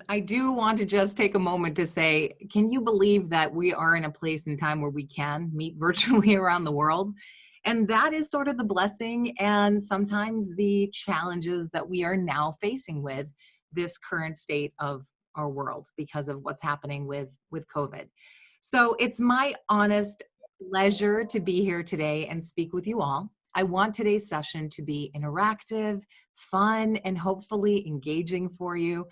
I do want to just take a moment to say, can you believe that we are in a place and time where we can meet virtually around the world? And that is sort of the blessing and sometimes the challenges that we are now facing with this current state of our world because of what's happening with COVID. So it's my honest pleasure to be here today and speak with you all. I want today's session to be interactive, fun, and hopefully engaging for you.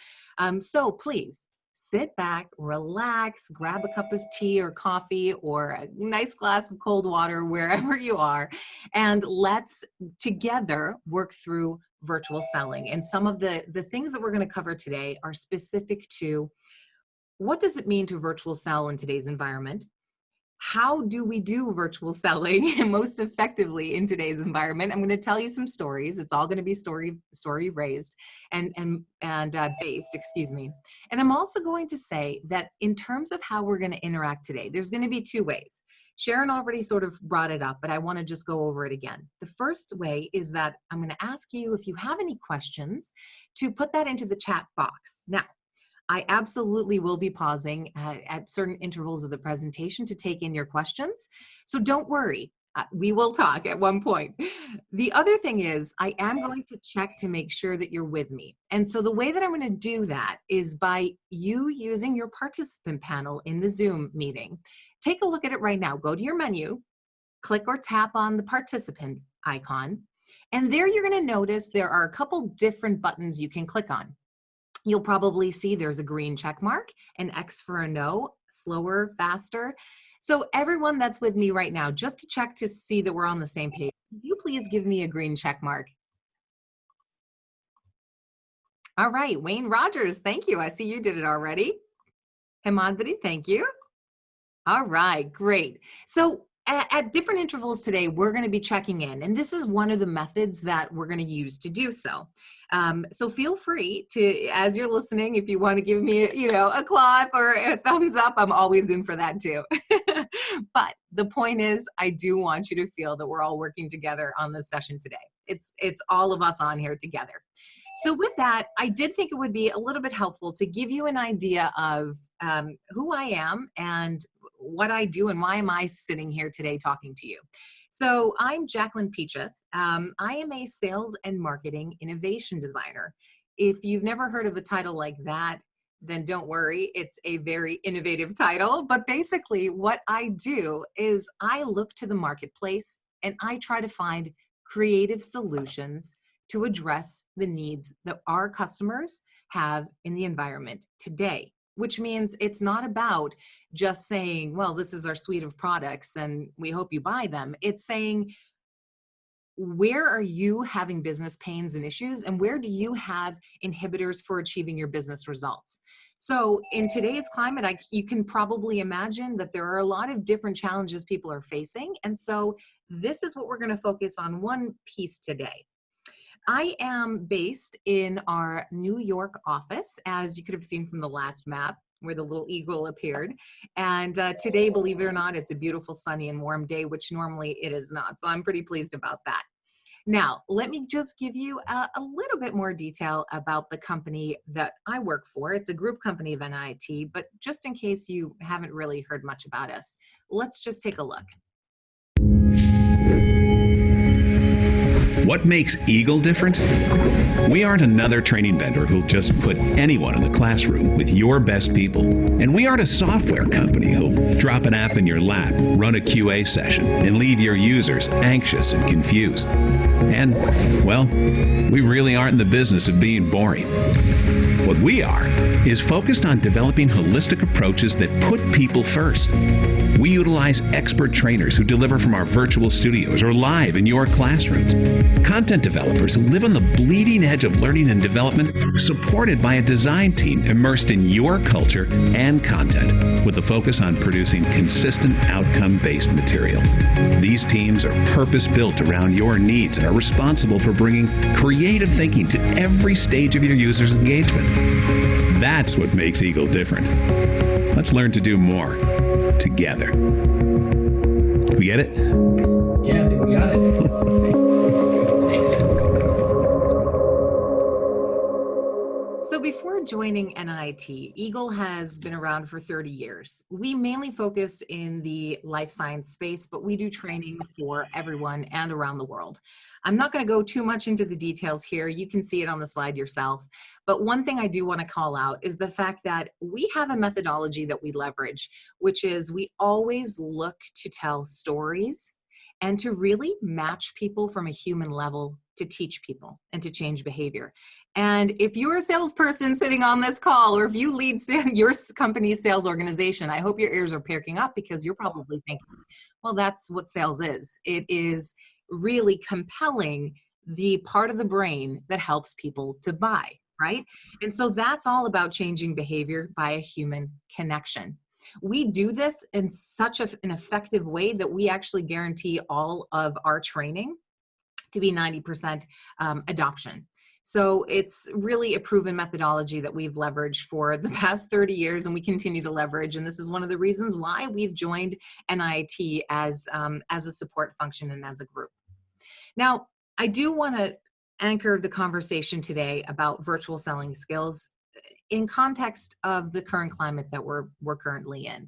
So please sit back, relax, grab a cup of tea or coffee or a nice glass of cold water wherever you are, and let's together work through virtual selling. And some of the things that we're going to cover today are specific to what does it mean to virtual sell in today's environment? How do we do virtual selling most effectively in today's environment? I'm going to tell you some stories. It's all going to be story raised and based, excuse me. And I'm also going to say that in terms of how we're going to interact today, there's going to be two ways. Sharon already sort of brought it up, but I want to just go over it again. The first way is that I'm going to ask you if you have any questions to put that into the chat box. Now, I absolutely will be pausing at certain intervals of the presentation to take in your questions. So don't worry, we will talk at one point. The other thing is I am going to check to make sure that you're with me. And so the way that I'm going to do that is by you using your participant panel in the Zoom meeting. Take a look at it right now. Go to your menu, click or tap on the participant icon, and there you're going to notice there are a couple different buttons you can click on. You'll probably see there's a green check mark, an X for a no, slower, faster. So everyone that's with me right now, just to check to see that we're on the same page, can you please give me a green check mark? All right, Wayne Rogers, thank you. I see you did it already. Hemandri, thank you. All right, great. So at different intervals today, we're going to be checking in, and this is one of the methods that we're going to use to do so. So feel free to, as you're listening, if you want to give me, a clap or a thumbs up, I'm always in for that too. But the point is, I do want you to feel that we're all working together on this session today. It's all of us on here together. So with that, I did think it would be a little bit helpful to give you an idea of who I am and what I do and why am I sitting here today talking to you. So I'm Jacqueline Peacheth. I am a sales and marketing innovation designer. If you've never heard of a title like that, then don't worry, it's a very innovative title. But basically what I do is I look to the marketplace and I try to find creative solutions to address the needs that our customers have in the environment today, which means it's not about just saying, well, this is our suite of products and we hope you buy them. It's saying, where are you having business pains and issues, and where do you have inhibitors for achieving your business results? So in today's climate, you can probably imagine that there are a lot of different challenges people are facing. And so this is what we're going to focus on one piece today. I am based in our New York office, as you could have seen from the last map where the little eagle appeared. And today, believe it or not, it's a beautiful sunny and warm day, which normally it is not. So I'm pretty pleased about that. Now, let me just give you a little bit more detail about the company that I work for. It's a group company of NIIT, but just in case you haven't really heard much about us, let's just take a look. What makes Eagle different? We aren't another training vendor who'll just put anyone in the classroom with your best people. And we aren't a software company who'll drop an app in your lap, run a QA session, and leave your users anxious and confused. And, well, we really aren't in the business of being boring. What we are is focused on developing holistic approaches that put people first. We utilize expert trainers who deliver from our virtual studios or live in your classrooms. Content developers who live on the bleeding edge of learning and development, supported by a design team immersed in your culture and content, with a focus on producing consistent outcome-based material. These teams are purpose-built around your needs and are responsible for bringing creative thinking to every stage of your users' engagement. That's what makes Eagle different. Let's learn to do more together. Did we get it? Yeah, I think we got it. Thanks. So before joining NIIT, Eagle has been around for 30 years. We mainly focus in the life science space, but we do training for everyone and around the world. I'm not going to go too much into the details here. You can see it on the slide yourself. But one thing I do want to call out is the fact that we have a methodology that we leverage, which is we always look to tell stories and to really match people from a human level to teach people and to change behavior. And if you're a salesperson sitting on this call, or if you lead your company's sales organization, I hope your ears are perking up, because you're probably thinking, well, that's what sales is. It is really compelling the part of the brain that helps people to buy, right? And so that's all about changing behavior by a human connection. We do this in such an effective way that we actually guarantee all of our training to be 90% adoption. So it's really a proven methodology that we've leveraged for the past 30 years, and we continue to leverage. And this is one of the reasons why we've joined NIIT as a support function and as a group. Now, I do want to anchor the conversation today about virtual selling skills in context of the current climate that we're currently in.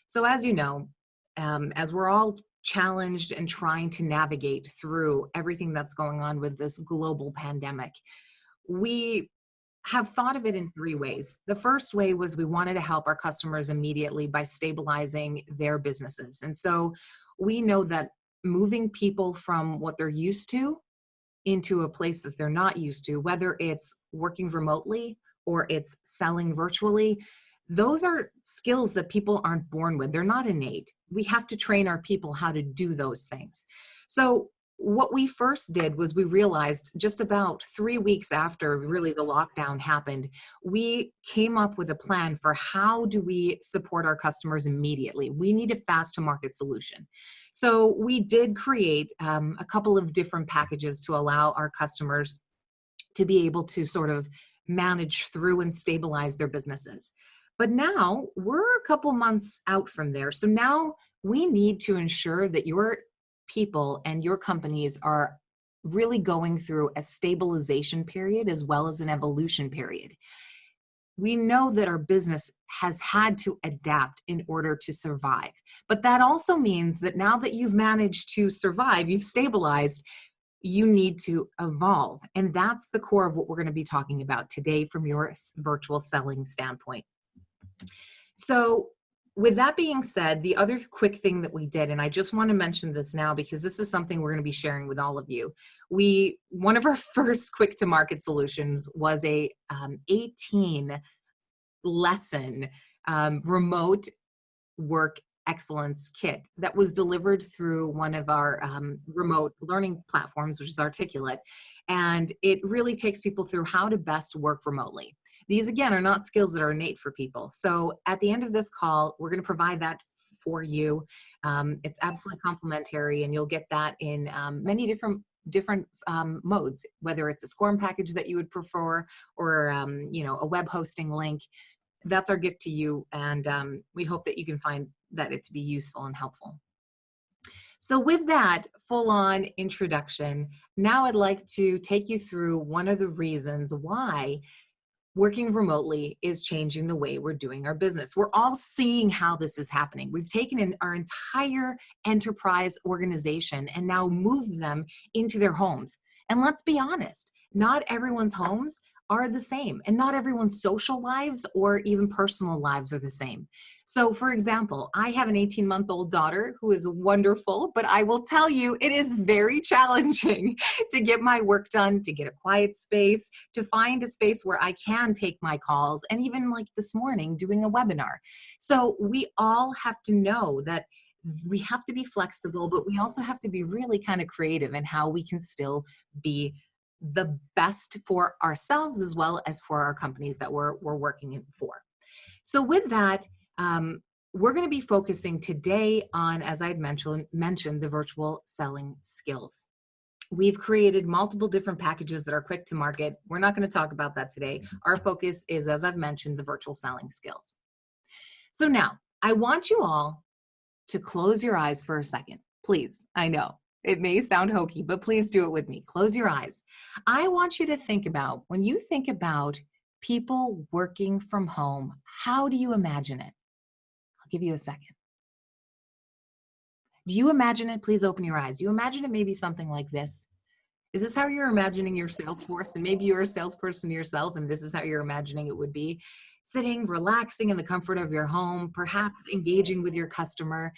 So as you know, as we're all challenged and trying to navigate through everything that's going on with this global pandemic, we have thought of it in three ways. The first way was we wanted to help our customers immediately by stabilizing their businesses. And so we know that moving people from what they're used to into a place that they're not used to, whether it's working remotely or it's selling virtually, those are skills that people aren't born with. They're not innate. We have to train our people how to do those things. So what we first did was we realized just about 3 weeks after really the lockdown happened, we came up with a plan for how do we support our customers immediately. We need a fast to market solution. So we did create a couple of different packages to allow our customers to be able to sort of manage through and stabilize their businesses. But now we're a couple months out from there. So now we need to ensure that your people and your companies are really going through a stabilization period as well as an evolution period. We know that our business has had to adapt in order to survive. But that also means that now that you've managed to survive, you've stabilized, you need to evolve. And that's the core of what we're going to be talking about today from your virtual selling standpoint. So with that being said, the other quick thing that we did, and I just want to mention this now because this is something we're going to be sharing with all of you. One of our first quick to market solutions was a 18 lesson remote work excellence kit that was delivered through one of our remote learning platforms, which is Articulate. And it really takes people through how to best work remotely. These, again, are not skills that are innate for people. So at the end of this call, we're going to provide that for you. It's absolutely complimentary, and you'll get that in many different modes, whether it's a SCORM package that you would prefer or a web hosting link. That's our gift to you, and we hope that you can find that it to be useful and helpful. So with that full-on introduction, now I'd like to take you through one of the reasons why working remotely is changing the way we're doing our business. We're all seeing how this is happening. We've taken in our entire enterprise organization and now moved them into their homes. And let's be honest, not everyone's homes are the same, and not everyone's social lives or even personal lives are the same. So for example, I have an 18-month-old daughter who is wonderful, but I will tell you, it is very challenging to get my work done, to get a quiet space, to find a space where I can take my calls, and even like this morning doing a webinar. So we all have to know that we have to be flexible, but we also have to be really kind of creative in how we can still be the best for ourselves as well as for our companies that we're working for. So with that, we're going to be focusing today on, as I had mentioned, the virtual selling skills. We've created multiple different packages that are quick to market. We're not going to talk about that today. Our focus is, as I've mentioned, the virtual selling skills. So now I want you all to close your eyes for a second, please. I know it may sound hokey, but please do it with me. Close your eyes. I want you to think about, when you think about People working from home. How do you imagine it? I'll give you a second. Do you imagine it? Please open your eyes. Do you imagine it maybe something like this? Is this how you're imagining your sales force? And maybe you're a salesperson yourself, and this is how you're imagining it would be. Sitting, relaxing in the comfort of your home, perhaps engaging with your customer,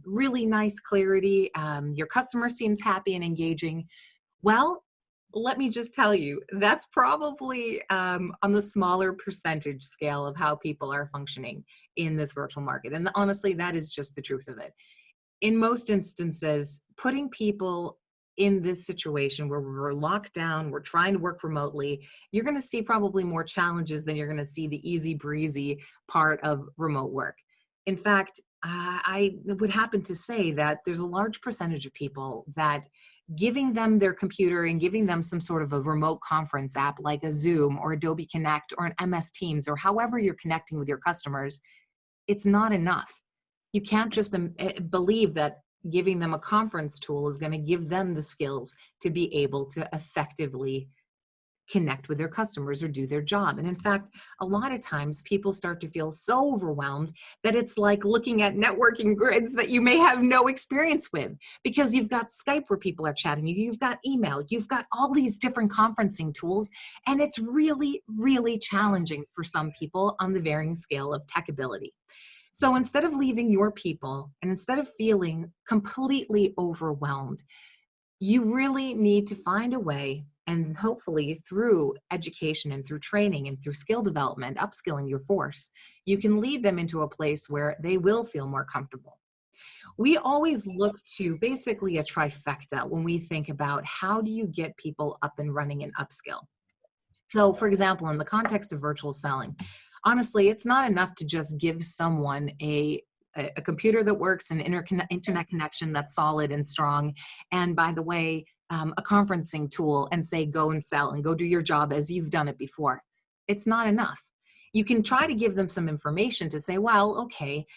really nice clarity. Your customer seems happy and engaging. Well, let me just tell you, that's probably on the smaller percentage scale of how people are functioning in this virtual market. And honestly, that is just the truth of it. In most instances, putting people in this situation where we're locked down, we're trying to work remotely, you're going to see probably more challenges than you're going to see the easy breezy part of remote work. In fact, I would happen to say that there's a large percentage of people that giving them their computer and giving them some sort of a remote conference app like a Zoom or Adobe Connect or an MS Teams or however you're connecting with your customers, it's not enough. You can't just believe that giving them a conference tool is going to give them the skills to be able to effectively connect with their customers or do their job. And in fact, a lot of times people start to feel so overwhelmed that it's like looking at networking grids that you may have no experience with, because you've got Skype where people are chatting, you've got email, you've got all these different conferencing tools, and it's really, really challenging for some people on the varying scale of tech ability. So instead of leaving your people and instead of feeling completely overwhelmed, you really need to find a way, and hopefully through education and through training and through skill development, upskilling your force, you can lead them into a place where they will feel more comfortable. We always look to basically a trifecta when we think about how do you get people up and running and upskill. So for example, in the context of virtual selling, honestly, it's not enough to just give someone a computer that works, an internet connection that's solid and strong, and by the way, a conferencing tool, and say, go and sell and go do your job as you've done it before. It's not enough. You can try to give them some information to say, well, okay,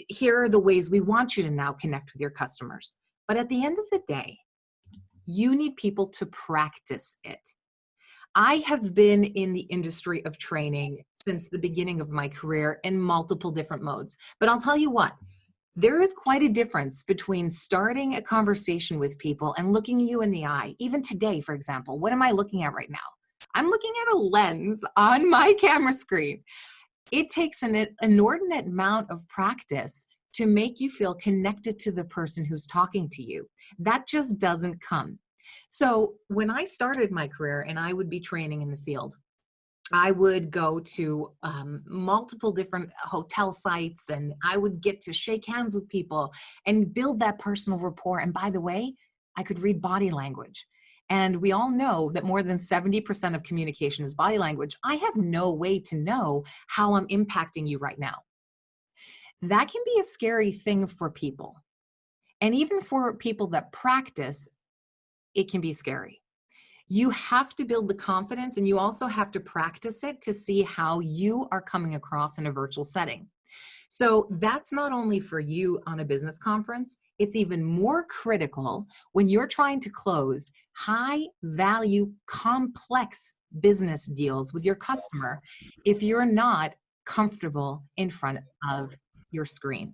here are the ways we want you to now connect with your customers. But at the end of the day, you need people to practice it. I have been in the industry of training since the beginning of my career in multiple different modes. But I'll tell you what, there is quite a difference between starting a conversation with people and looking you in the eye. Even today, for example, what am I looking at right now? I'm looking at a lens on my camera screen. It takes an inordinate amount of practice to make you feel connected to the person who's talking to you. That just doesn't come. So when I started my career and I would be training in the field, I would go to multiple different hotel sites, and I would get to shake hands with people and build that personal rapport. And by the way, I could read body language. And we all know that more than 70% of communication is body language. I have no way to know how I'm impacting you right now. That can be a scary thing for people. And even for people that practice, it can be scary. You have to build the confidence, and you also have to practice it to see how you are coming across in a virtual setting. So that's not only for you on a business conference, it's even more critical when you're trying to close high value, complex business deals with your customer if you're not comfortable in front of your screen.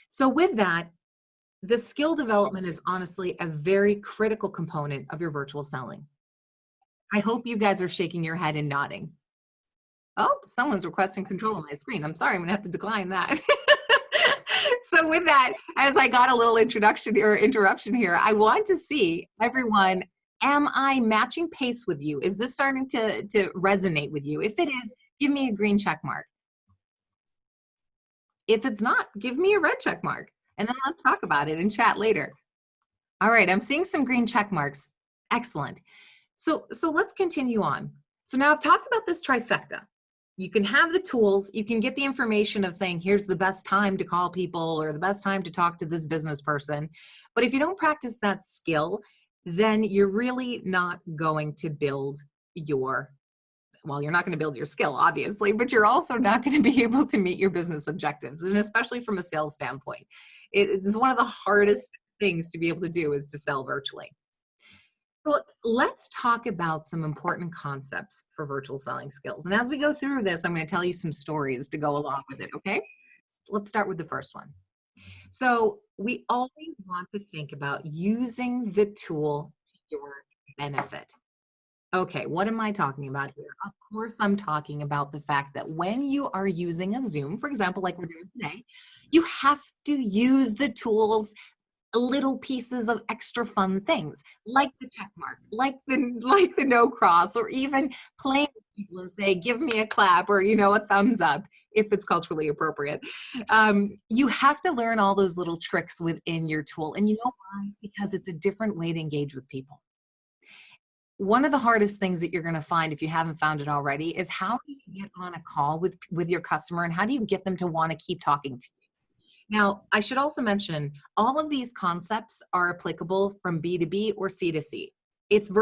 So with that, the skill development is honestly a very critical component of your virtual selling. I hope you guys are shaking your head and nodding. Oh, someone's requesting control of my screen. I'm sorry, I'm gonna have to decline that. So with that, as I got a little introduction or interruption here, I want to see everyone, am I matching pace with you? Is this starting to resonate with you? If it is, give me a green check mark. If it's not, give me a red check mark. And then let's talk about it and chat later. All right, I'm seeing some green check marks. Excellent. So let's continue on. So now I've talked about this trifecta. You can have the tools, you can get the information of saying, here's the best time to call people or the best time to talk to this business person. But if you don't practice that skill, then you're really not going to build your, well, you're not going to build your skill, obviously, but you're also not going to be able to meet your business objectives. And especially from a sales standpoint, it's one of the hardest things to be able to do is to sell virtually. Well, let's talk about some important concepts for virtual selling skills. And as we go through this, I'm going to tell you some stories to go along with it, okay? Let's start with the first one. So, we always want to think about using the tool to your benefit. Okay, what am I talking about here? Of course, I'm talking about the fact that when you are using a Zoom, for example, like we're doing today, you have to use the tools, little pieces of extra fun things like the check mark, like the no cross, or even playing with people and say, give me a clap or a thumbs up if it's culturally appropriate. You have to learn all those little tricks within your tool. And you know why? Because it's a different way to engage with people. One of the hardest things that you're going to find, if you haven't found it already, is how do you get on a call with your customer, and how do you get them to want to keep talking to you? Now, I should also mention, all of these concepts are applicable from B2B or C2C. It's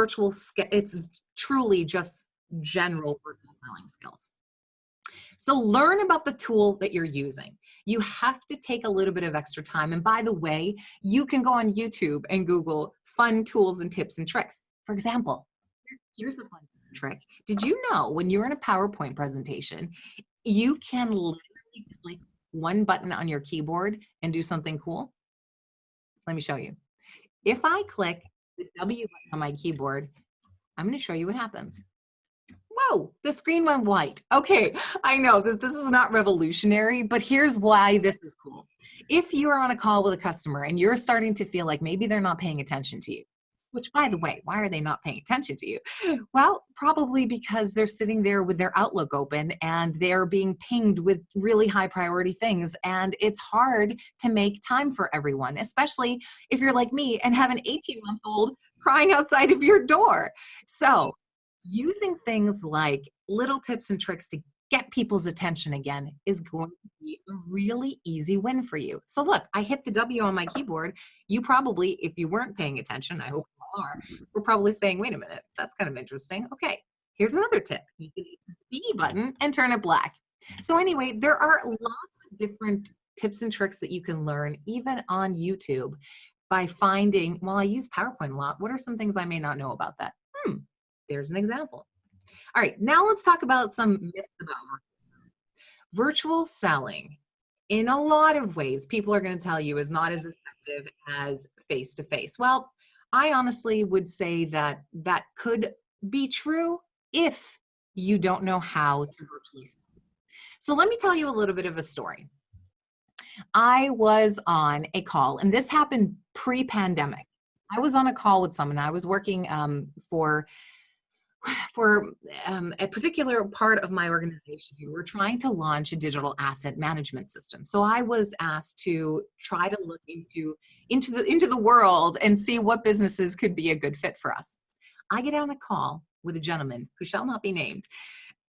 truly just general virtual selling skills. So learn about the tool that you're using. You have to take a little bit of extra time. And by the way, you can go on YouTube and Google fun tools and tips and tricks. For example, here's a fun trick. Did you know when you're in a PowerPoint presentation, you can literally click one button on your keyboard and do something cool? Let me show you. If I click the W button on my keyboard, I'm going to show you what happens. Whoa, the screen went white. Okay, I know that this is not revolutionary, but here's why this is cool. If you're on a call with a customer and you're starting to feel like maybe they're not paying attention to you, which, by the way, why are they not paying attention to you? Well, probably because they're sitting there with their Outlook open and they're being pinged with really high priority things. And it's hard to make time for everyone, especially if you're like me and have an 18-month-old crying outside of your door. So using things like little tips and tricks to get people's attention again is going to be a really easy win for you. So look, I hit the W on my keyboard. You probably, if you weren't paying attention, I hope you are, we're probably saying, wait a minute, that's kind of interesting. Okay, here's another tip. You can hit the B button and turn it black. So anyway, there are lots of different tips and tricks that you can learn even on YouTube by finding, well, I use PowerPoint a lot. What are some things I may not know about that? There's an example. All right, now let's talk about some myths about virtual selling. In a lot of ways, people are going to tell you is not as effective as face-to-face. Well, I honestly would say that that could be true if you don't know how to virtually sell. So let me tell you a little bit of a story. I was on a call, and this happened pre-pandemic. I was on a call with someone. I was working for a particular part of my organization. We were trying to launch a digital asset management system. So I was asked to try to look into the world and see what businesses could be a good fit for us. I get on a call with a gentleman who shall not be named.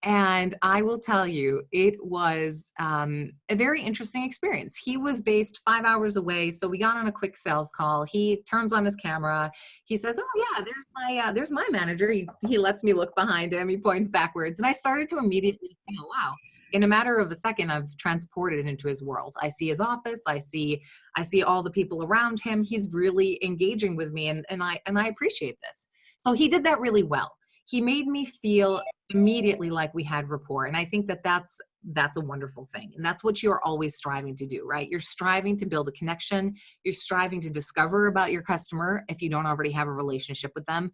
And I will tell you, it was a very interesting experience. He was based 5 hours away, so we got on a quick sales call. He turns on his camera. He says, "Oh yeah, there's my manager." He lets me look behind him. He points backwards, and I started to immediately feel, wow. In a matter of a second, I've transported into his world. I see his office. I see all the people around him. He's really engaging with me, and I appreciate this. So he did that really well. He made me feel immediately like we had rapport. And I think that that's a wonderful thing. And that's what you're always striving to do, right? You're striving to build a connection. You're striving to discover about your customer if you don't already have a relationship with them.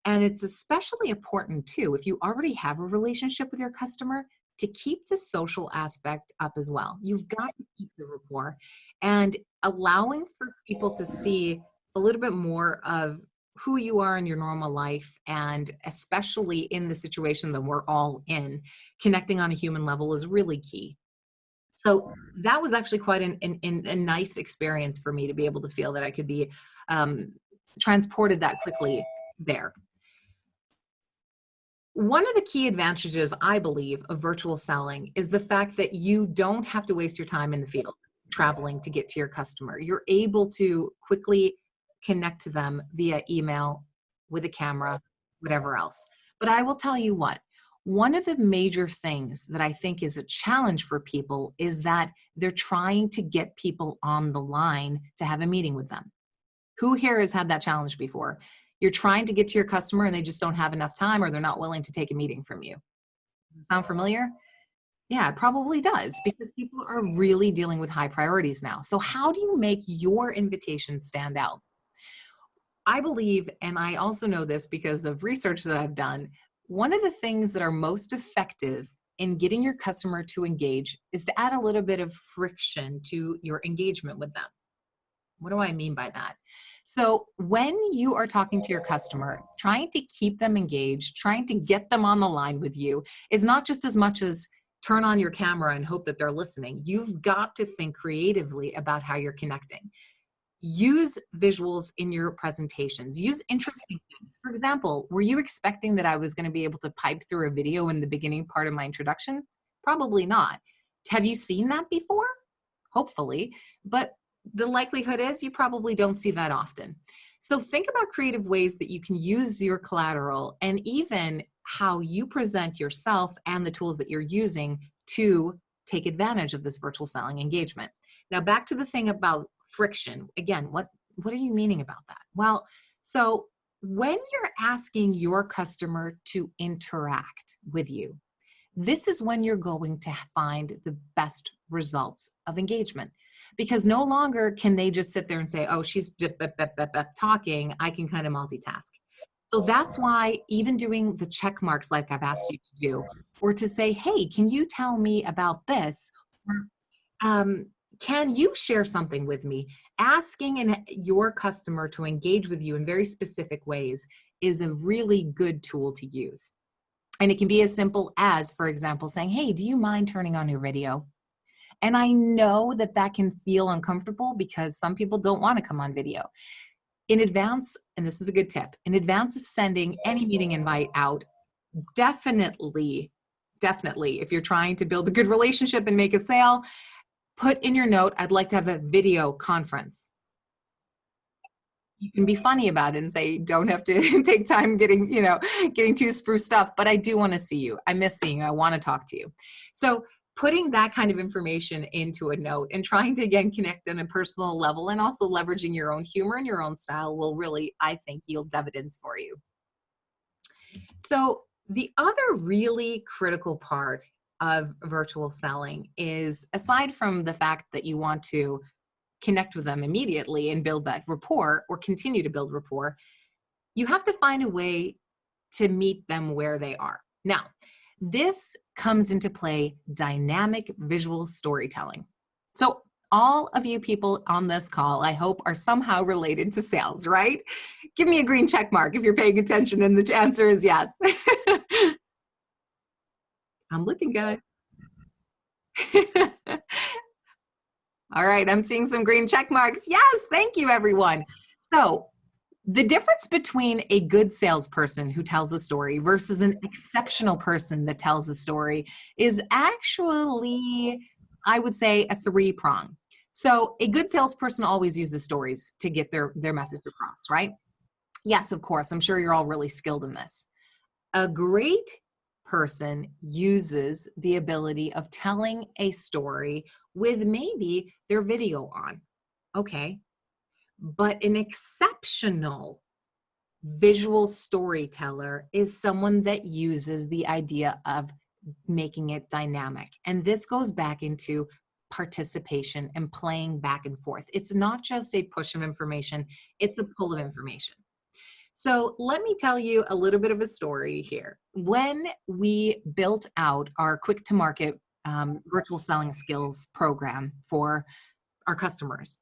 And it's especially important too, if you already have a relationship with your customer, to keep the social aspect up as well. You've got to keep the rapport and allowing for people to see a little bit more of who you are in your normal life, and especially in the situation that we're all in, connecting on a human level is really key. So that was actually quite a nice experience for me to be able to feel that I could be transported that quickly there. One of the key advantages, I believe, of virtual selling is the fact that you don't have to waste your time in the field traveling to get to your customer. You're able to quickly connect to them via email, with a camera, whatever else. But I will tell you what, one of the major things that I think is a challenge for people is that they're trying to get people on the line to have a meeting with them. Who here has had that challenge before? You're trying to get to your customer and they just don't have enough time, or they're not willing to take a meeting from you. Does it sound familiar? Yeah, it probably does, because people are really dealing with high priorities now. So how do you make your invitation stand out? I believe, and I also know this because of research that I've done, one of the things that are most effective in getting your customer to engage is to add a little bit of friction to your engagement with them. What do I mean by that? So when you are talking to your customer, trying to keep them engaged, trying to get them on the line with you is not just as much as turn on your camera and hope that they're listening. You've got to think creatively about how you're connecting. Use visuals in your presentations. Use interesting things. For example, were you expecting that I was going to be able to pipe through a video in the beginning part of my introduction? Probably not. Have you seen that before? Hopefully, but the likelihood is you probably don't see that often. So think about creative ways that you can use your collateral, and even how you present yourself and the tools that you're using to take advantage of this virtual selling engagement. Now, back to the thing about friction. Again, what are you meaning about that? Well, so when you're asking your customer to interact with you, this is when you're going to find the best results of engagement, because no longer can they just sit there and say, oh, she's talking, I can kind of multitask. So that's why even doing the check marks like I've asked you to do, or to say, hey, can you tell me about this? Or, can you share something with me? Asking your customer to engage with you in very specific ways is a really good tool to use. And it can be as simple as, for example, saying, hey, do you mind turning on your video? And I know that that can feel uncomfortable because some people don't want to come on video. In advance, and this is a good tip, in advance of sending any meeting invite out, definitely, if you're trying to build a good relationship and make a sale, put in your note, I'd like to have a video conference. You can be funny about it and say, don't have to take time getting too spruced up, but I do want to see you. I miss seeing you. I want to talk to you. So putting that kind of information into a note and trying to, again, connect on a personal level, and also leveraging your own humor and your own style will really, I think, yield dividends for you. So the other really critical part of virtual selling is, aside from the fact that you want to connect with them immediately and build that rapport, or continue to build rapport, you have to find a way to meet them where they are. Now, this comes into play dynamic visual storytelling. So all of you people on this call, I hope, are somehow related to sales, right? Give me a green check mark if you're paying attention and the answer is yes. I'm looking good. All right, I'm seeing some green check marks. Yes, thank you, everyone. So the difference between a good salesperson who tells a story versus an exceptional person that tells a story is actually, I would say, a three-prong. So a good salesperson always uses stories to get their message across, right? Yes, of course. I'm sure you're all really skilled in this. A great person uses the ability of telling a story with maybe their video on. Okay. But an exceptional visual storyteller is someone that uses the idea of making it dynamic. And this goes back into participation and playing back and forth. It's not just a push of information, it's a pull of information. So let me tell you a little bit of a story here. When we built out our quick to market virtual selling skills program for our customers,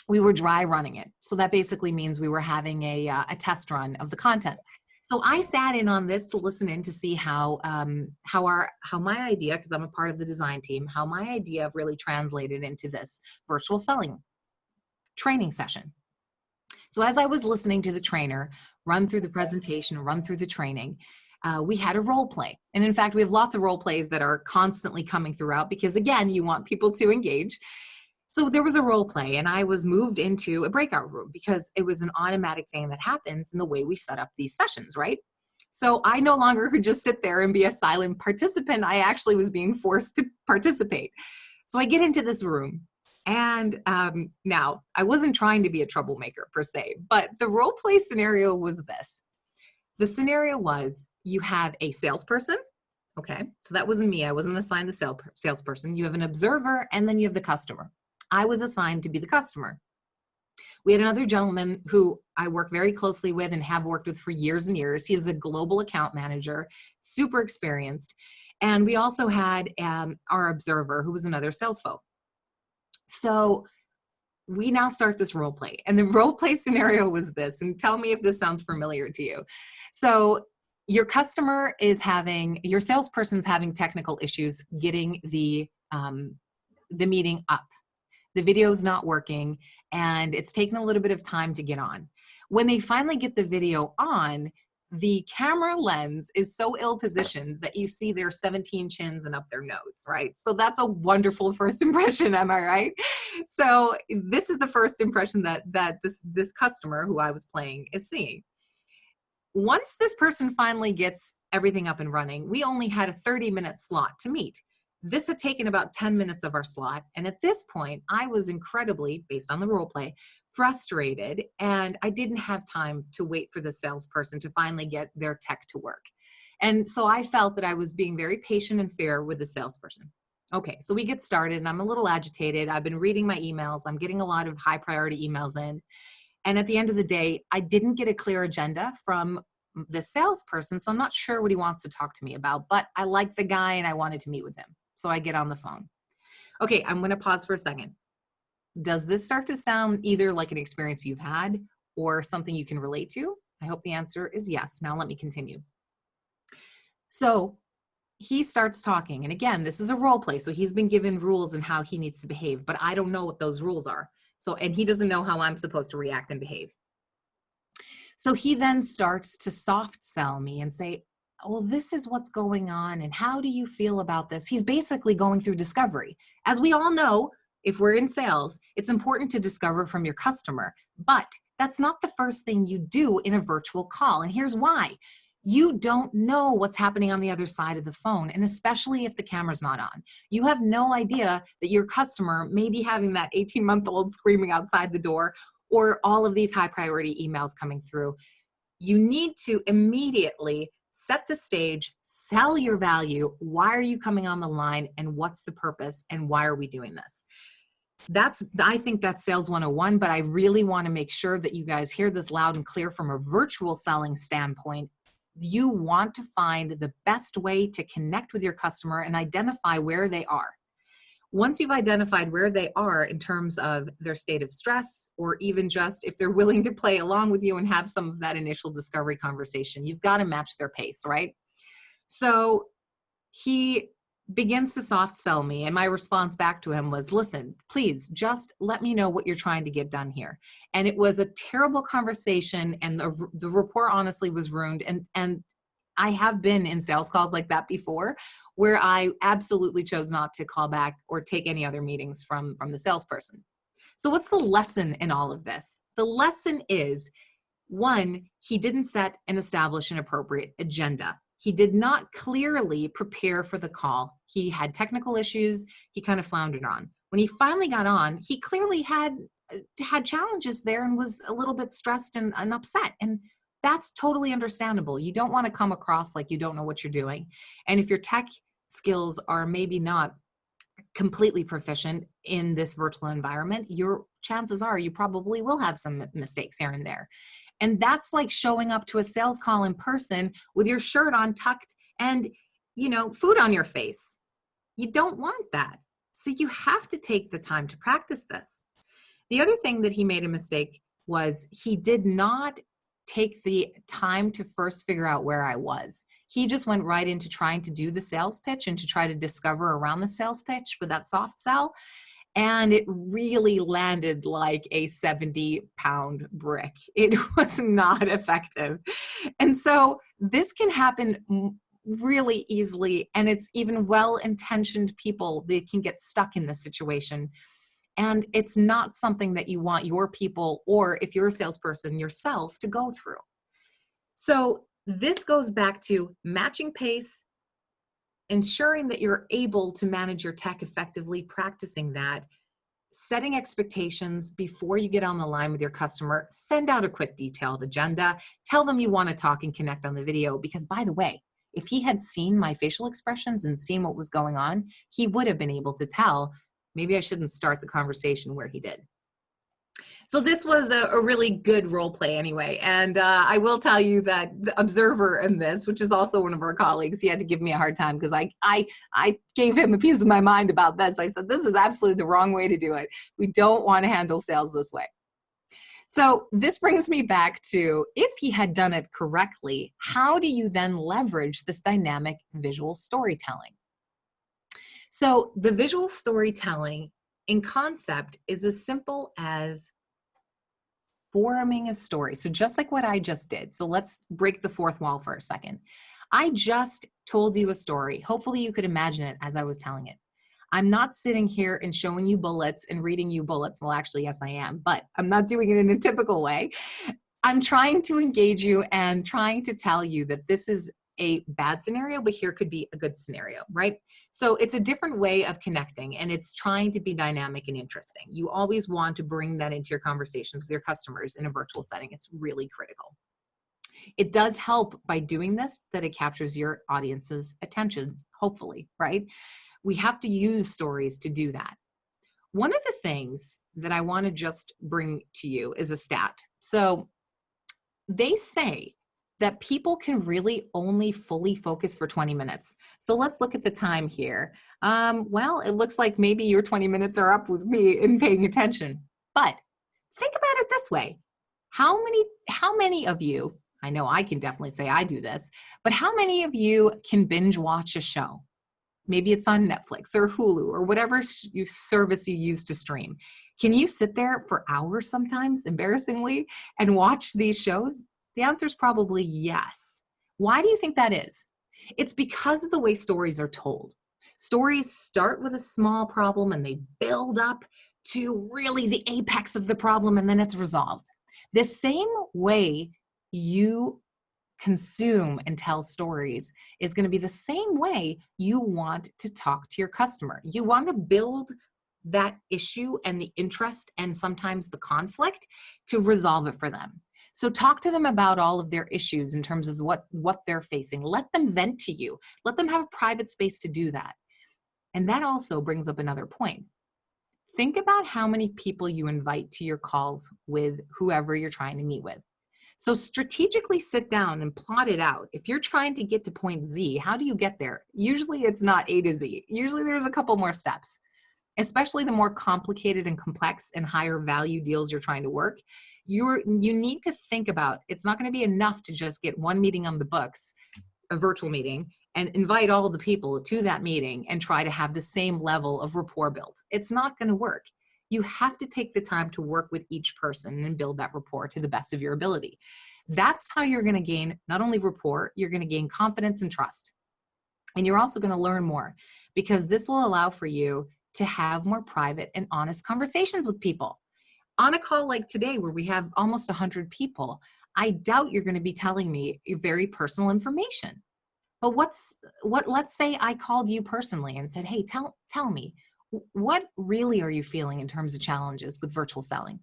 we were dry running it. So that basically means we were having a test run of the content. So I sat in on this to listen in to see how my idea, because I'm a part of the design team, how my idea really translated into this virtual selling training session. So as I was listening to the trainer run through the presentation, run through the training, we had a role play. And in fact, we have lots of role plays that are constantly coming throughout because, again, you want people to engage. So there was a role play, and I was moved into a breakout room because it was an automatic thing that happens in the way we set up these sessions, right? So I no longer could just sit there and be a silent participant. I actually was being forced to participate. So I get into this room, And now, I wasn't trying to be a troublemaker per se, but the role play scenario was this. The scenario was you have a salesperson. Okay, so that wasn't me. I wasn't assigned the salesperson. You have an observer, and then you have the customer. I was assigned to be the customer. We had another gentleman who I work very closely with and have worked with for years and years. He is a global account manager, super experienced. And we also had our observer, who was another sales folk. So we now start this role play. And the role play scenario was this, and tell me if this sounds familiar to you. So your your salesperson's having technical issues getting the meeting up. The video's not working, and it's taken a little bit of time to get on. When they finally get the video on, the camera lens is so ill-positioned that you see their 17 chins and up their nose, right? So that's a wonderful first impression, am I right? So this is the first impression that this customer who I was playing is seeing. Once this person finally gets everything up and running, we only had a 30-minute slot to meet. This had taken about 10 minutes of our slot. And at this point, I was incredibly, based on the role play, frustrated, and I didn't have time to wait for the salesperson to finally get their tech to work. And so I felt that I was being very patient and fair with the salesperson. Okay, so we get started, and I'm a little agitated. I've been reading my emails. I'm getting a lot of high priority emails in. And at the end of the day, I didn't get a clear agenda from the salesperson, so I'm not sure what he wants to talk to me about, but I like the guy and I wanted to meet with him. So I get on the phone. Okay, I'm going to pause for a second. Does this start to sound either like an experience you've had or something you can relate to? I hope the answer is yes. Now let me continue. So he starts talking. And again, this is a role play. So he's been given rules and how he needs to behave, but I don't know what those rules are. And he doesn't know how I'm supposed to react and behave. So he then starts to soft sell me and say, well, this is what's going on. And how do you feel about this? He's basically going through discovery. As we all know, if we're in sales, it's important to discover from your customer, but that's not the first thing you do in a virtual call. And here's why. You don't know what's happening on the other side of the phone, and especially if the camera's not on. You have no idea that your customer may be having that 18-month-old screaming outside the door or all of these high priority emails coming through. You need to immediately set the stage, sell your value. Why are you coming on the line, and what's the purpose, and why are we doing this? I think that's sales 101, but I really want to make sure that you guys hear this loud and clear from a virtual selling standpoint. You want to find the best way to connect with your customer and identify where they are. Once you've identified where they are in terms of their state of stress, or even just if they're willing to play along with you and have some of that initial discovery conversation, you've got to match their pace, right? So he begins to soft sell me, and my response back to him was, listen, please just let me know what you're trying to get done here. And it was a terrible conversation, and the rapport honestly was ruined. And I have been in sales calls like that before, where I absolutely chose not to call back or take any other meetings from the salesperson. So what's the lesson in all of this? The lesson is, one, he didn't set and establish an appropriate agenda. He did not clearly prepare for the call. He had technical issues. He kind of floundered on. When he finally got on, he clearly had challenges there and was a little bit stressed and upset. And that's totally understandable. You don't want to come across like you don't know what you're doing. And if your tech skills are maybe not completely proficient in this virtual environment, your chances are you probably will have some mistakes here and there. And that's like showing up to a sales call in person with your shirt on tucked and, food on your face. You don't want that. So you have to take the time to practice this. The other thing that he made a mistake was he did not take the time to first figure out where I was. He just went right into trying to do the sales pitch and to try to discover around the sales pitch with that soft sell. And it really landed like a 70-pound brick. It was not effective. And so this can happen really easily. And it's even well-intentioned people that can get stuck in this situation. And it's not something that you want your people, or if you're a salesperson yourself, to go through. So this goes back to matching pace, ensuring that you're able to manage your tech effectively, practicing that, setting expectations before you get on the line with your customer. Send out a quick detailed agenda. Tell them you want to talk and connect on the video, because by the way, if he had seen my facial expressions and seen what was going on, he would have been able to tell, maybe I shouldn't start the conversation where he did. So this was a really good role play anyway. And I will tell you that the observer in this, which is also one of our colleagues, he had to give me a hard time because I gave him a piece of my mind about this. I said, this is absolutely the wrong way to do it. We don't want to handle sales this way. So this brings me back to, if he had done it correctly, how do you then leverage this dynamic visual storytelling? So the visual storytelling in concept is as simple as forming a story. So just like what I just did. So let's break the fourth wall for a second. I just told you a story. Hopefully you could imagine it as I was telling it. I'm not sitting here and showing you bullets and reading you bullets. Well, actually, yes, I am, but I'm not doing it in a typical way. I'm trying to engage you and trying to tell you that this is a bad scenario, but here could be a good scenario, right? So it's a different way of connecting, and it's trying to be dynamic and interesting. You always want to bring that into your conversations with your customers in a virtual setting. It's really critical. It does help by doing this that it captures your audience's attention, hopefully, right? We have to use stories to do that. One of the things that I want to just bring to you is a stat. So they say that people can really only fully focus for 20 minutes. So let's look at the time here. Well, it looks like maybe your 20 minutes are up with me in paying attention. But think about it this way. How many of you, I know I can definitely say I do this, but how many of you can binge watch a show? Maybe it's on Netflix or Hulu or whatever service you use to stream. Can you sit there for hours sometimes, embarrassingly, and watch these shows? The answer is probably yes. Why do you think that is? It's because of the way stories are told. Stories start with a small problem and they build up to really the apex of the problem, and then it's resolved. The same way you consume and tell stories is going to be the same way you want to talk to your customer. You want to build that issue and the interest and sometimes the conflict to resolve it for them. So talk to them about all of their issues in terms of what they're facing. Let them vent to you. Let them have a private space to do that. And that also brings up another point. Think about how many people you invite to your calls with whoever you're trying to meet with. So strategically sit down and plot it out. If you're trying to get to point Z, how do you get there? Usually it's not A to Z. Usually there's a couple more steps, especially the more complicated and complex and higher value deals you're trying to work. You need to think about, it's not going to be enough to just get one meeting on the books, a virtual meeting, and invite all the people to that meeting and try to have the same level of rapport built. It's not going to work. You have to take the time to work with each person and build that rapport to the best of your ability. That's how you're going to gain not only rapport, you're going to gain confidence and trust. And you're also going to learn more, because this will allow for you to have more private and honest conversations with people. On a call like today, where we have almost 100 people, I doubt you're going to be telling me very personal information. But let's say I called you personally and said, hey, tell me, what really are you feeling in terms of challenges with virtual selling?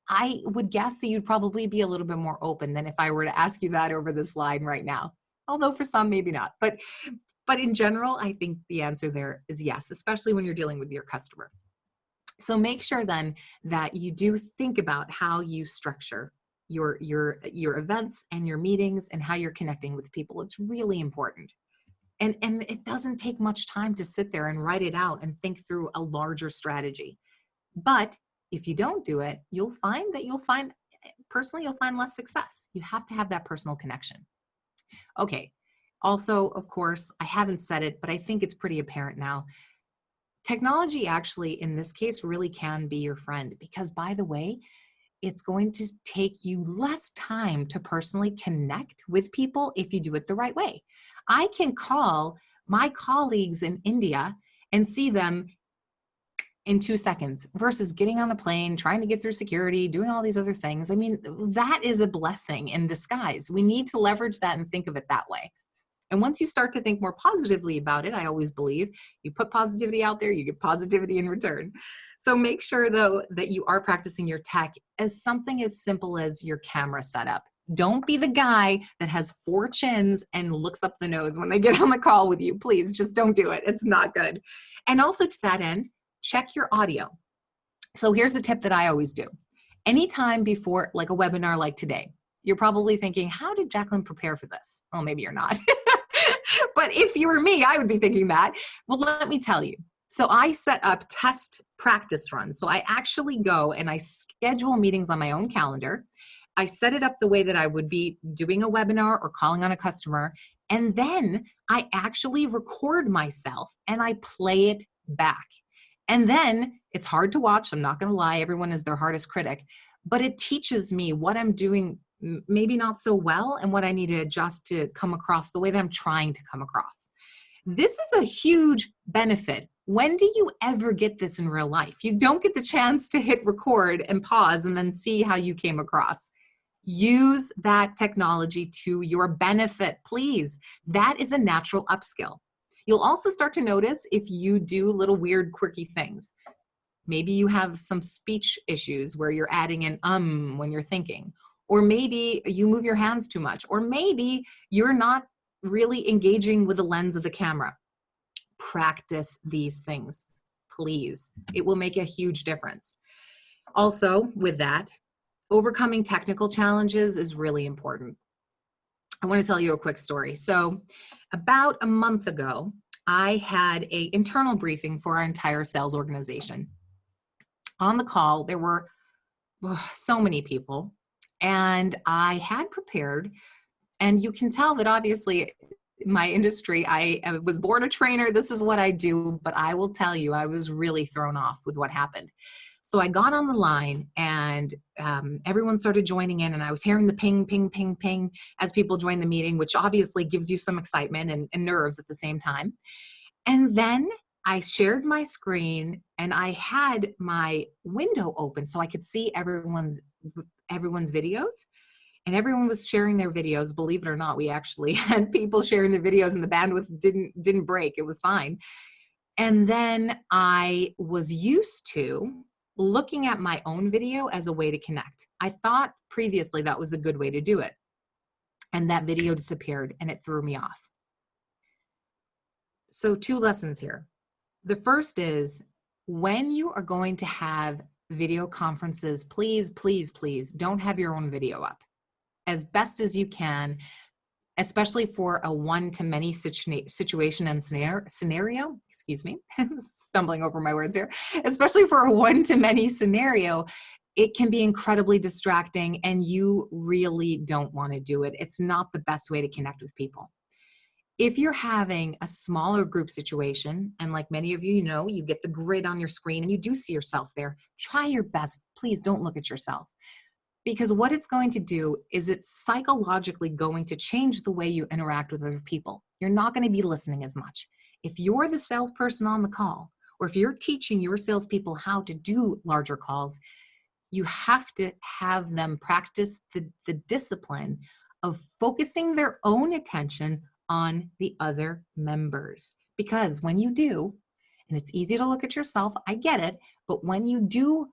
I would guess that you'd probably be a little bit more open than if I were to ask you that over this line right now. Although for some, maybe not. But in general, I think the answer there is yes, especially when you're dealing with your customer. So make sure then that you do think about how you structure your events and your meetings and how you're connecting with people. It's really important. And it doesn't take much time to sit there and write it out and think through a larger strategy. But if you don't do it, you'll find less success. You have to have that personal connection. Okay. Also, of course, I haven't said it, but I think it's pretty apparent now. Technology actually, in this case, really can be your friend, because, by the way, it's going to take you less time to personally connect with people if you do it the right way. I can call my colleagues in India and see them in 2 seconds versus getting on a plane, trying to get through security, doing all these other things. I mean, that is a blessing in disguise. We need to leverage that and think of it that way. And once you start to think more positively about it, I always believe you put positivity out there, you get positivity in return. So make sure though that you are practicing your tech as something as simple as your camera setup. Don't be the guy that has 4 chins and looks up the nose when they get on the call with you. Please just don't do it. It's not good. And also to that end, check your audio. So here's a tip that I always do. Anytime before like a webinar like today, you're probably thinking, how did Jacqueline prepare for this? Well, maybe you're not. But if you were me, I would be thinking that. Well, let me tell you. So I set up test practice runs. So I actually go and I schedule meetings on my own calendar. I set it up the way that I would be doing a webinar or calling on a customer. And then I actually record myself and I play it back. And then it's hard to watch. I'm not going to lie. Everyone is their hardest critic, but it teaches me what I'm doing maybe not so well and what I need to adjust to come across the way that I'm trying to come across. This is a huge benefit. When do you ever get this in real life? You don't get the chance to hit record and pause and then see how you came across. Use that technology to your benefit, please. That is a natural upskill. You'll also start to notice if you do little weird, quirky things. Maybe you have some speech issues where you're adding an when you're thinking, or maybe you move your hands too much, or maybe you're not really engaging with the lens of the camera. Practice these things, please. It will make a huge difference. Also, with that, overcoming technical challenges is really important. I want to tell you a quick story. So about a month ago, I had an internal briefing for our entire sales organization. On the call, there were so many people, and I had prepared, and you can tell that obviously my industry, I was born a trainer. This is what I do, but I will tell you, I was really thrown off with what happened. So I got on the line and everyone started joining in, and I was hearing the ping, ping, ping, ping as people join the meeting, which obviously gives you some excitement and nerves at the same time. And then I shared my screen and I had my window open so I could see everyone's videos. And everyone was sharing their videos. Believe it or not, we actually had people sharing their videos and the bandwidth didn't break. It was fine. And then I was used to looking at my own video as a way to connect. I thought previously that was a good way to do it. And that video disappeared and it threw me off. So 2 lessons here. The first is when you are going to have video conferences, please, please, please don't have your own video up. As best as you can, especially for a one-to-many situation and scenario, excuse me, stumbling over my words here, especially for a one-to-many scenario, it can be incredibly distracting and you really don't want to do it. It's not the best way to connect with people. If you're having a smaller group situation, and like many of you know, you get the grid on your screen and you do see yourself there, try your best. Please don't look at yourself. Because what it's going to do is it's psychologically going to change the way you interact with other people. You're not going to be listening as much. If you're the salesperson on the call, or if you're teaching your salespeople how to do larger calls, you have to have them practice the discipline of focusing their own attention on the other members. Because when you do, and it's easy to look at yourself, I get it, but when you do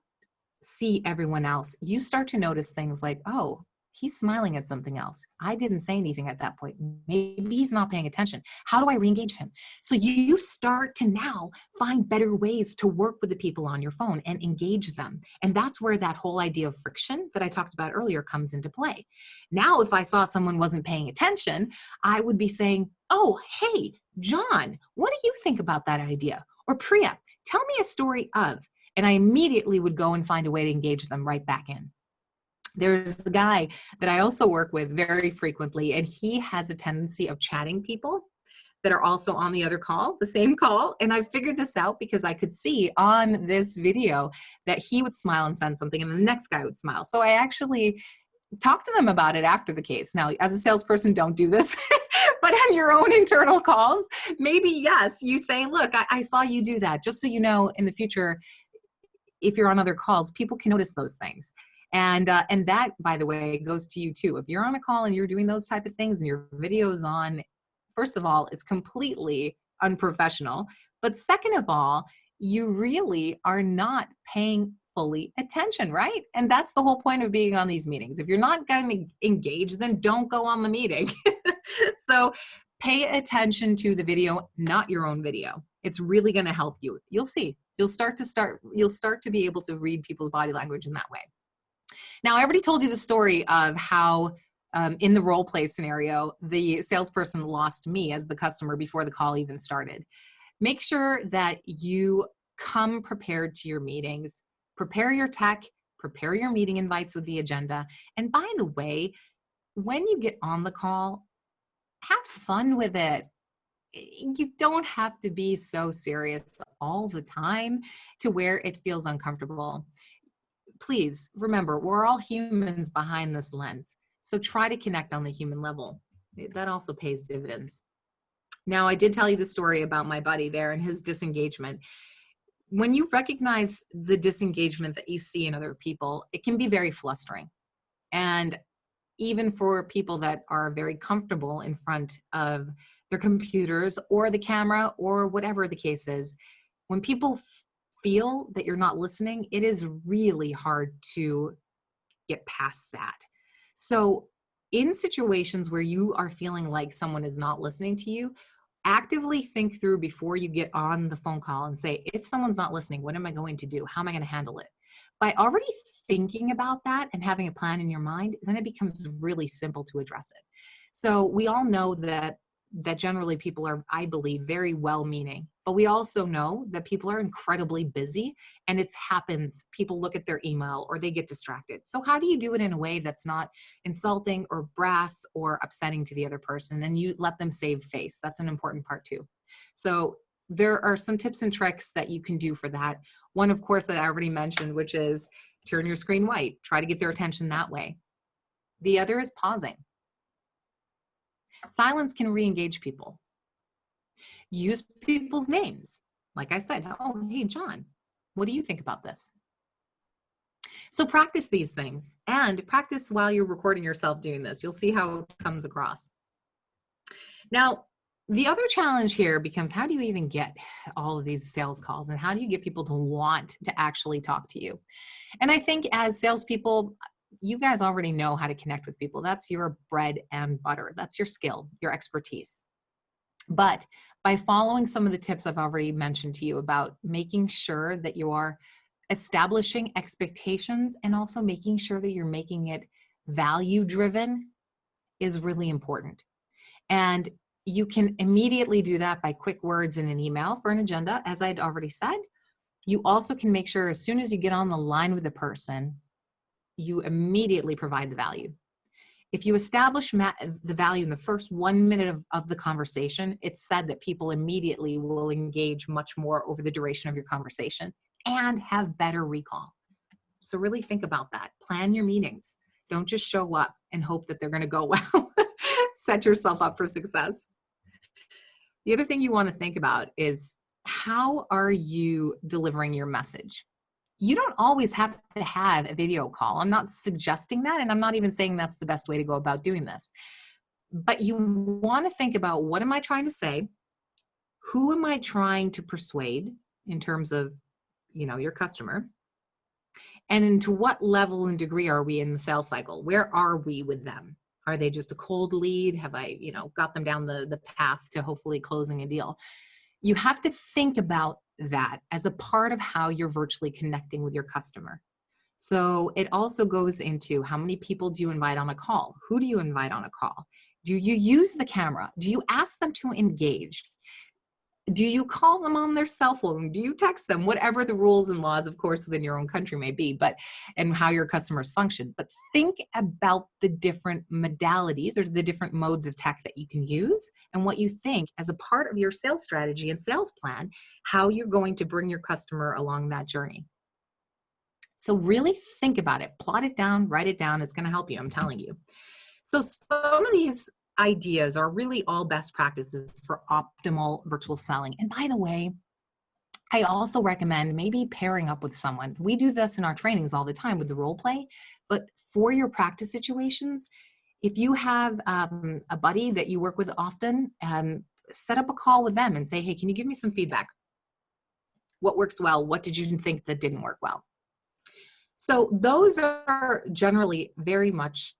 see everyone else, you start to notice things like, oh, he's smiling at something else. I didn't say anything at that point. Maybe he's not paying attention. How do I re-engage him? So you start to now find better ways to work with the people on your phone and engage them. And that's where that whole idea of friction that I talked about earlier comes into play. Now, if I saw someone wasn't paying attention, I would be saying, oh, hey, John, what do you think about that idea? Or Priya, tell me a story of, and I immediately would go and find a way to engage them right back in. There's a guy that I also work with very frequently, and he has a tendency of chatting people that are also on the other call, the same call. And I figured this out because I could see on this video that he would smile and send something, and the next guy would smile. So I actually talked to them about it after the case. Now, as a salesperson, don't do this. But on your own internal calls, maybe, yes, you say, look, I saw you do that. Just so you know, in the future, if you're on other calls, people can notice those things. And that, by the way, goes to you too. If you're on a call and you're doing those type of things and your video is on, first of all, it's completely unprofessional. But second of all, you really are not paying fully attention, right? And that's the whole point of being on these meetings. If you're not going to engage, then don't go on the meeting. So pay attention to the video, not your own video. It's really going to help you. You'll see. You'll start to be able to read people's body language in that way. Now, I already told you the story of how in the role play scenario, the salesperson lost me as the customer before the call even started. Make sure that you come prepared to your meetings. Prepare your tech, prepare your meeting invites with the agenda. And by the way, when you get on the call, have fun with it. You don't have to be so serious all the time to where it feels uncomfortable. Please remember, we're all humans behind this lens. So try to connect on the human level. That also pays dividends. Now, I did tell you the story about my buddy there and his disengagement. When you recognize the disengagement that you see in other people, it can be very flustering. And even for people that are very comfortable in front of their computers or the camera or whatever the case is, when people feel that you're not listening, it is really hard to get past that. So in situations where you are feeling like someone is not listening to you, actively think through before you get on the phone call and say, if someone's not listening, what am I going to do? How am I going to handle it? By already thinking about that and having a plan in your mind, then it becomes really simple to address it. So we all know that generally people are, I believe, very well-meaning, but we also know that people are incredibly busy, and it happens. People look at their email or they get distracted. So how do you do it in a way that's not insulting or brass or upsetting to the other person, and you let them save face? That's an important part too. So there are some tips and tricks that you can do for that. One, of course, that I already mentioned, which is turn your screen white. Try to get their attention that way. The other is pausing. Silence can re-engage people. Use people's names. Like I said, oh, hey, John, what do you think about this? So practice these things and practice while you're recording yourself doing this. You'll see how it comes across. Now, the other challenge here becomes, how do you even get all of these sales calls, and how do you get people to want to actually talk to you? And I think as salespeople, you guys already know how to connect with people. That's your bread and butter. That's your skill, your expertise. But by following some of the tips I've already mentioned to you about making sure that you are establishing expectations and also making sure that you're making it value driven is really important. And you can immediately do that by quick words in an email for an agenda, as I'd already said. You also can make sure as soon as you get on the line with the person, you immediately provide the value. If you establish the value in the first 1 minute of the conversation, it's said that people immediately will engage much more over the duration of your conversation and have better recall. So really think about that. Plan your meetings. Don't just show up and hope that they're going to go well. Set yourself up for success. The other thing you want to think about is, how are you delivering your message? You don't always have to have a video call. I'm not suggesting that, and I'm not even saying that's the best way to go about doing this. But you want to think about, what am I trying to say? Who am I trying to persuade in terms of, your customer? And into what level and degree are we in the sales cycle? Where are we with them? Are they just a cold lead? Have I, got them down the path to hopefully closing a deal? You have to think about that as a part of how you're virtually connecting with your customer. So it also goes into, how many people do you invite on a call? Who do you invite on a call? Do you use the camera? Do you ask them to engage? Do you call them on their cell phone? Do you text them? Whatever the rules and laws, of course, within your own country may be, and how your customers function. But think about the different modalities or the different modes of tech that you can use, and what you think as a part of your sales strategy and sales plan, how you're going to bring your customer along that journey. So really think about it, plot it down, write it down. It's going to help you, I'm telling you. So some of these ideas are really all best practices for optimal virtual selling. And by the way, I also recommend maybe pairing up with someone. We do this in our trainings all the time with the role play, but for your practice situations, If you have a buddy that you work with often, set up a call with them and say, hey, can you give me some feedback? What works well? What did you think that didn't work well? So those are generally very much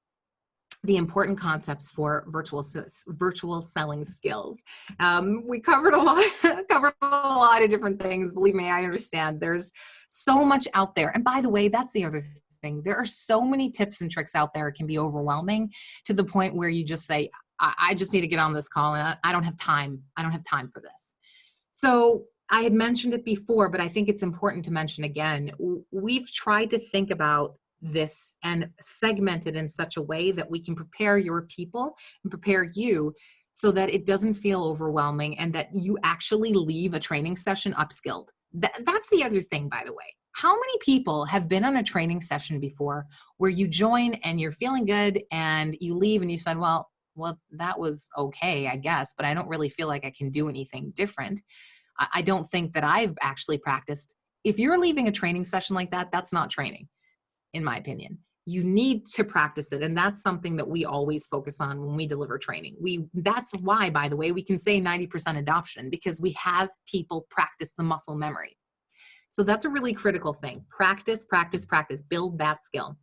the important concepts for virtual selling skills. We covered a lot, covered a lot of different things. Believe me, I understand. There's so much out there. And by the way, that's the other thing. There are so many tips and tricks out there. It can be overwhelming to the point where you just say, I just need to get on this call and I don't have time. I don't have time for this. So I had mentioned it before, but I think it's important to mention again. We've tried to think about this and segment it in such a way that we can prepare your people and prepare you so that it doesn't feel overwhelming and that you actually leave a training session upskilled. That's the other thing, by the way. How many people have been on a training session before where you join and you're feeling good and you leave and you said, well, that was okay, I guess, but I don't really feel like I can do anything different. I don't think that I've actually practiced. If you're leaving a training session like that, that's not training, in my opinion. You need to practice it. And that's something that we always focus on when we deliver training. That's why, by the way, we can say 90% adoption, because we have people practice the muscle memory. So that's a really critical thing. Practice, practice, practice, build that skill.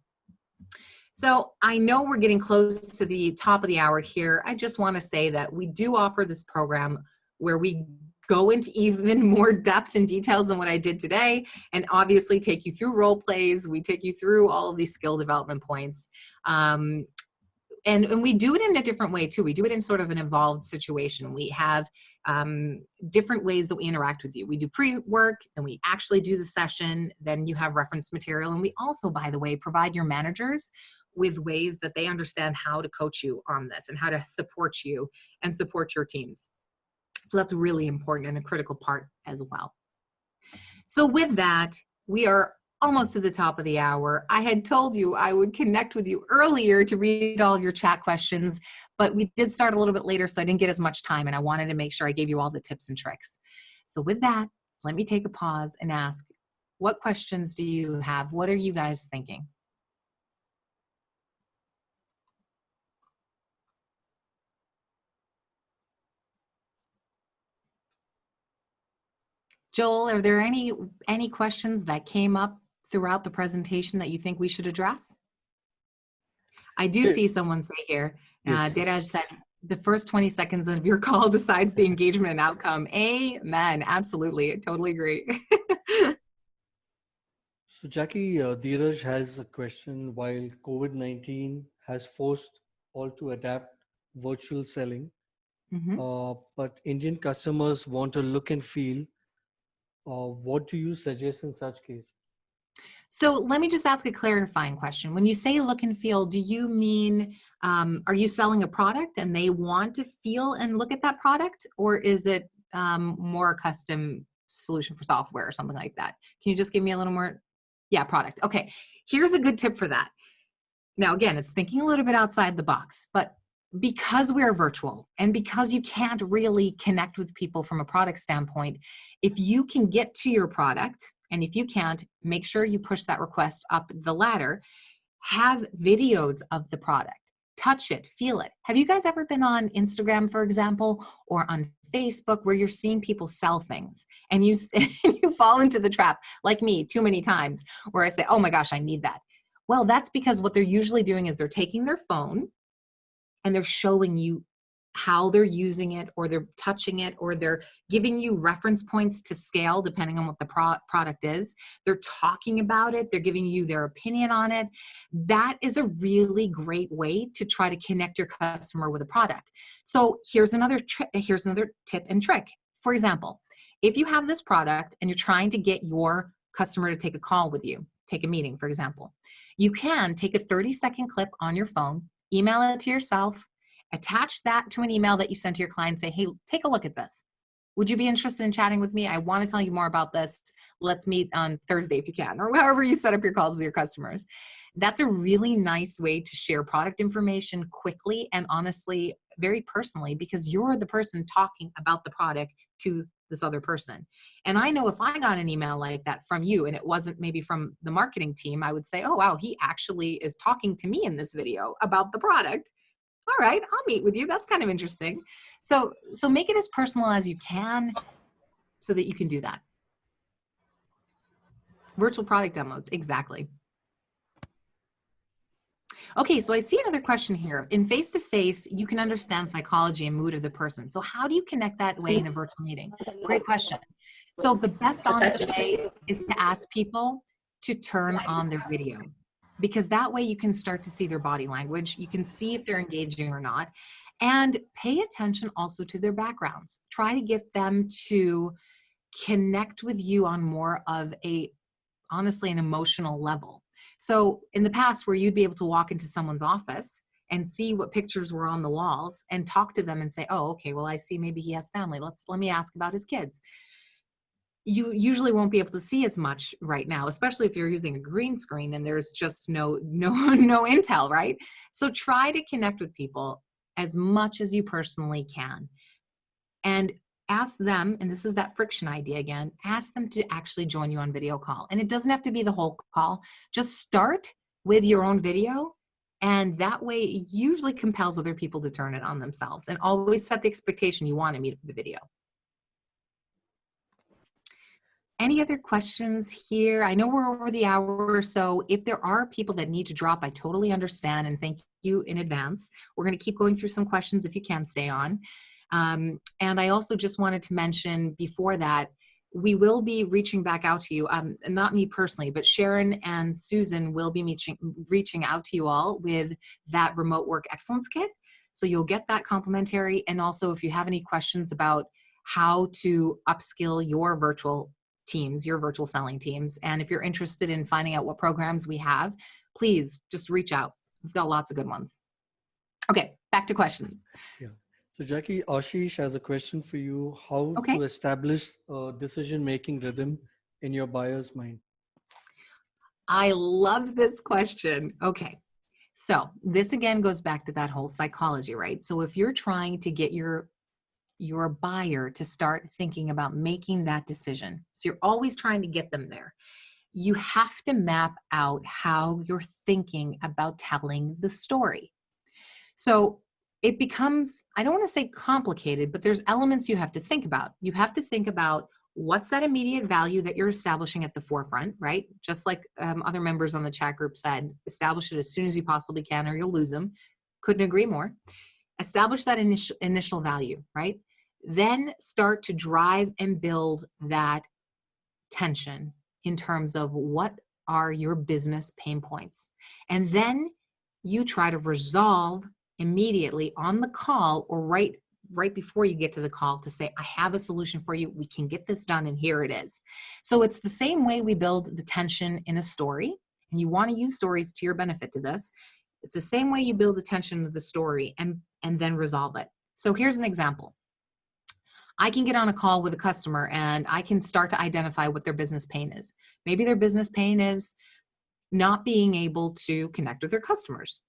So I know we're getting close to the top of the hour here. I just want to say that we do offer this program where we go into even more depth and details than what I did today, and obviously take you through role plays. We take you through all of these skill development points. And we do it in a different way too. We do it in sort of an evolved situation. We have different ways that we interact with you. We do pre-work, then we actually do the session, then you have reference material. And we also, by the way, provide your managers with ways that they understand how to coach you on this and how to support you and support your teams. So that's really important and a critical part as well. So with that, we are almost to the top of the hour. I had told you I would connect with you earlier to read all of your chat questions, but we did start a little bit later, so I didn't get as much time, and I wanted to make sure I gave you all the tips and tricks. So with that, let me take a pause and ask, what questions do you have? What are you guys thinking? Joel, are there any questions that came up throughout the presentation that you think we should address? I do see someone say here, Yes. Diraj said, the first 20 seconds of your call decides the engagement and outcome. Amen. Absolutely. I totally agree. So Jackie, Dheeraj has a question. While COVID-19 has forced all to adapt virtual selling, but Indian customers want a look and feel, what do you suggest in such case? So let me just ask a clarifying question. When you say look and feel, do you mean, are you selling a product and they want to feel and look at that product? Or is it more a custom solution for software or something like that? Can you just give me a little more? Yeah, product. Okay, here's a good tip for that. Now, again, it's thinking a little bit outside the box, but because we're virtual and because you can't really connect with people from a product standpoint, if you can get to your product, and if you can't, make sure you push that request up the ladder, have videos of the product, touch it, feel it. Have you guys ever been on Instagram, for example, or on Facebook where you're seeing people sell things and you fall into the trap, like me, too many times, where I say, oh my gosh, I need that. Well, that's because what they're usually doing is they're taking their phone and they're showing you how they're using it, or they're touching it, or they're giving you reference points to scale depending on what the product is. They're talking about it. They're giving you their opinion on it. That is a really great way to try to connect your customer with a product. So here's another tip and trick. For example, if you have this product and you're trying to get your customer to take a call with you, take a meeting, for example, you can take a 30-second clip on your phone, email it to yourself, attach that to an email that you send to your client, say, hey, take a look at this. Would you be interested in chatting with me? I want to tell you more about this. Let's meet on Thursday if you can, or however you set up your calls with your customers. That's a really nice way to share product information quickly and honestly, very personally, because you're the person talking about the product to this other person. And I know if I got an email like that from you and it wasn't maybe from the marketing team, I would say, oh, wow, he actually is talking to me in this video about the product. All right, I'll meet with you. That's kind of interesting. So make it as personal as you can so that you can do that. Virtual product demos, exactly. Okay, so I see another question here. In face-to-face, you can understand psychology and mood of the person. So how do you connect that way in a virtual meeting? Great question. So the best honest way is to ask people to turn on their video, because that way you can start to see their body language. You can see if they're engaging or not, and pay attention also to their backgrounds. Try to get them to connect with you on more of a, honestly, an emotional level. So in the past, where you'd be able to walk into someone's office and see what pictures were on the walls and talk to them and say, oh, okay, well, I see maybe he has family. Let me ask about his kids. You usually won't be able to see as much right now, especially if you're using a green screen and there's just no intel, right? So try to connect with people as much as you personally can. And ask them, and this is that friction idea again, ask them to actually join you on video call. And it doesn't have to be the whole call. Just start with your own video, and that way it usually compels other people to turn it on themselves. And always set the expectation you want to meet the video. Any other questions here? I know we're over the hour, so if there are people that need to drop, I totally understand, and thank you in advance. We're going to keep going through some questions if you can stay on. And I also just wanted to mention before that, we will be reaching back out to you, not me personally, but Sharon and Susan will be reaching out to you all with that remote work excellence kit. So you'll get that complimentary. And also if you have any questions about how to upskill your virtual teams, your virtual selling teams, and if you're interested in finding out what programs we have, please just reach out. We've got lots of good ones. Okay, back to questions. Yeah. So Jackie, Ashish has a question for you. How to establish a decision-making rhythm in your buyer's mind? I love this question. Okay. So this again goes back to that whole psychology, right? So if you're trying to get your buyer to start thinking about making that decision, so you're always trying to get them there, you have to map out how you're thinking about telling the story. So it becomes, I don't want to say complicated, but there's elements you have to think about. You have to think about what's that immediate value that you're establishing at the forefront, right? Just like other members on the chat group said, establish it as soon as you possibly can or you'll lose them. Couldn't agree more. Establish that initial value, right? Then start to drive and build that tension in terms of what are your business pain points. And then you try to resolve immediately on the call or right before you get to the call to say, I have a solution for you. We can get this done and here it is. So it's the same way we build the tension in a story. And you want to use stories to your benefit to this. It's the same way you build the tension of the story and then resolve it. So here's an example. I can get on a call with a customer and I can start to identify what their business pain is. Maybe their business pain is not being able to connect with their customers.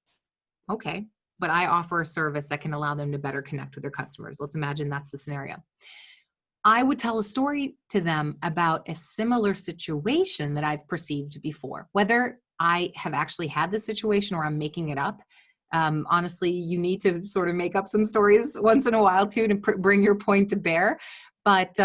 Okay, but I offer a service that can allow them to better connect with their customers. Let's imagine that's the scenario. I would tell a story to them about a similar situation that I've perceived before, whether I have actually had the situation or I'm making it up. Honestly, you need to sort of make up some stories once in a while too to bring your point to bear. But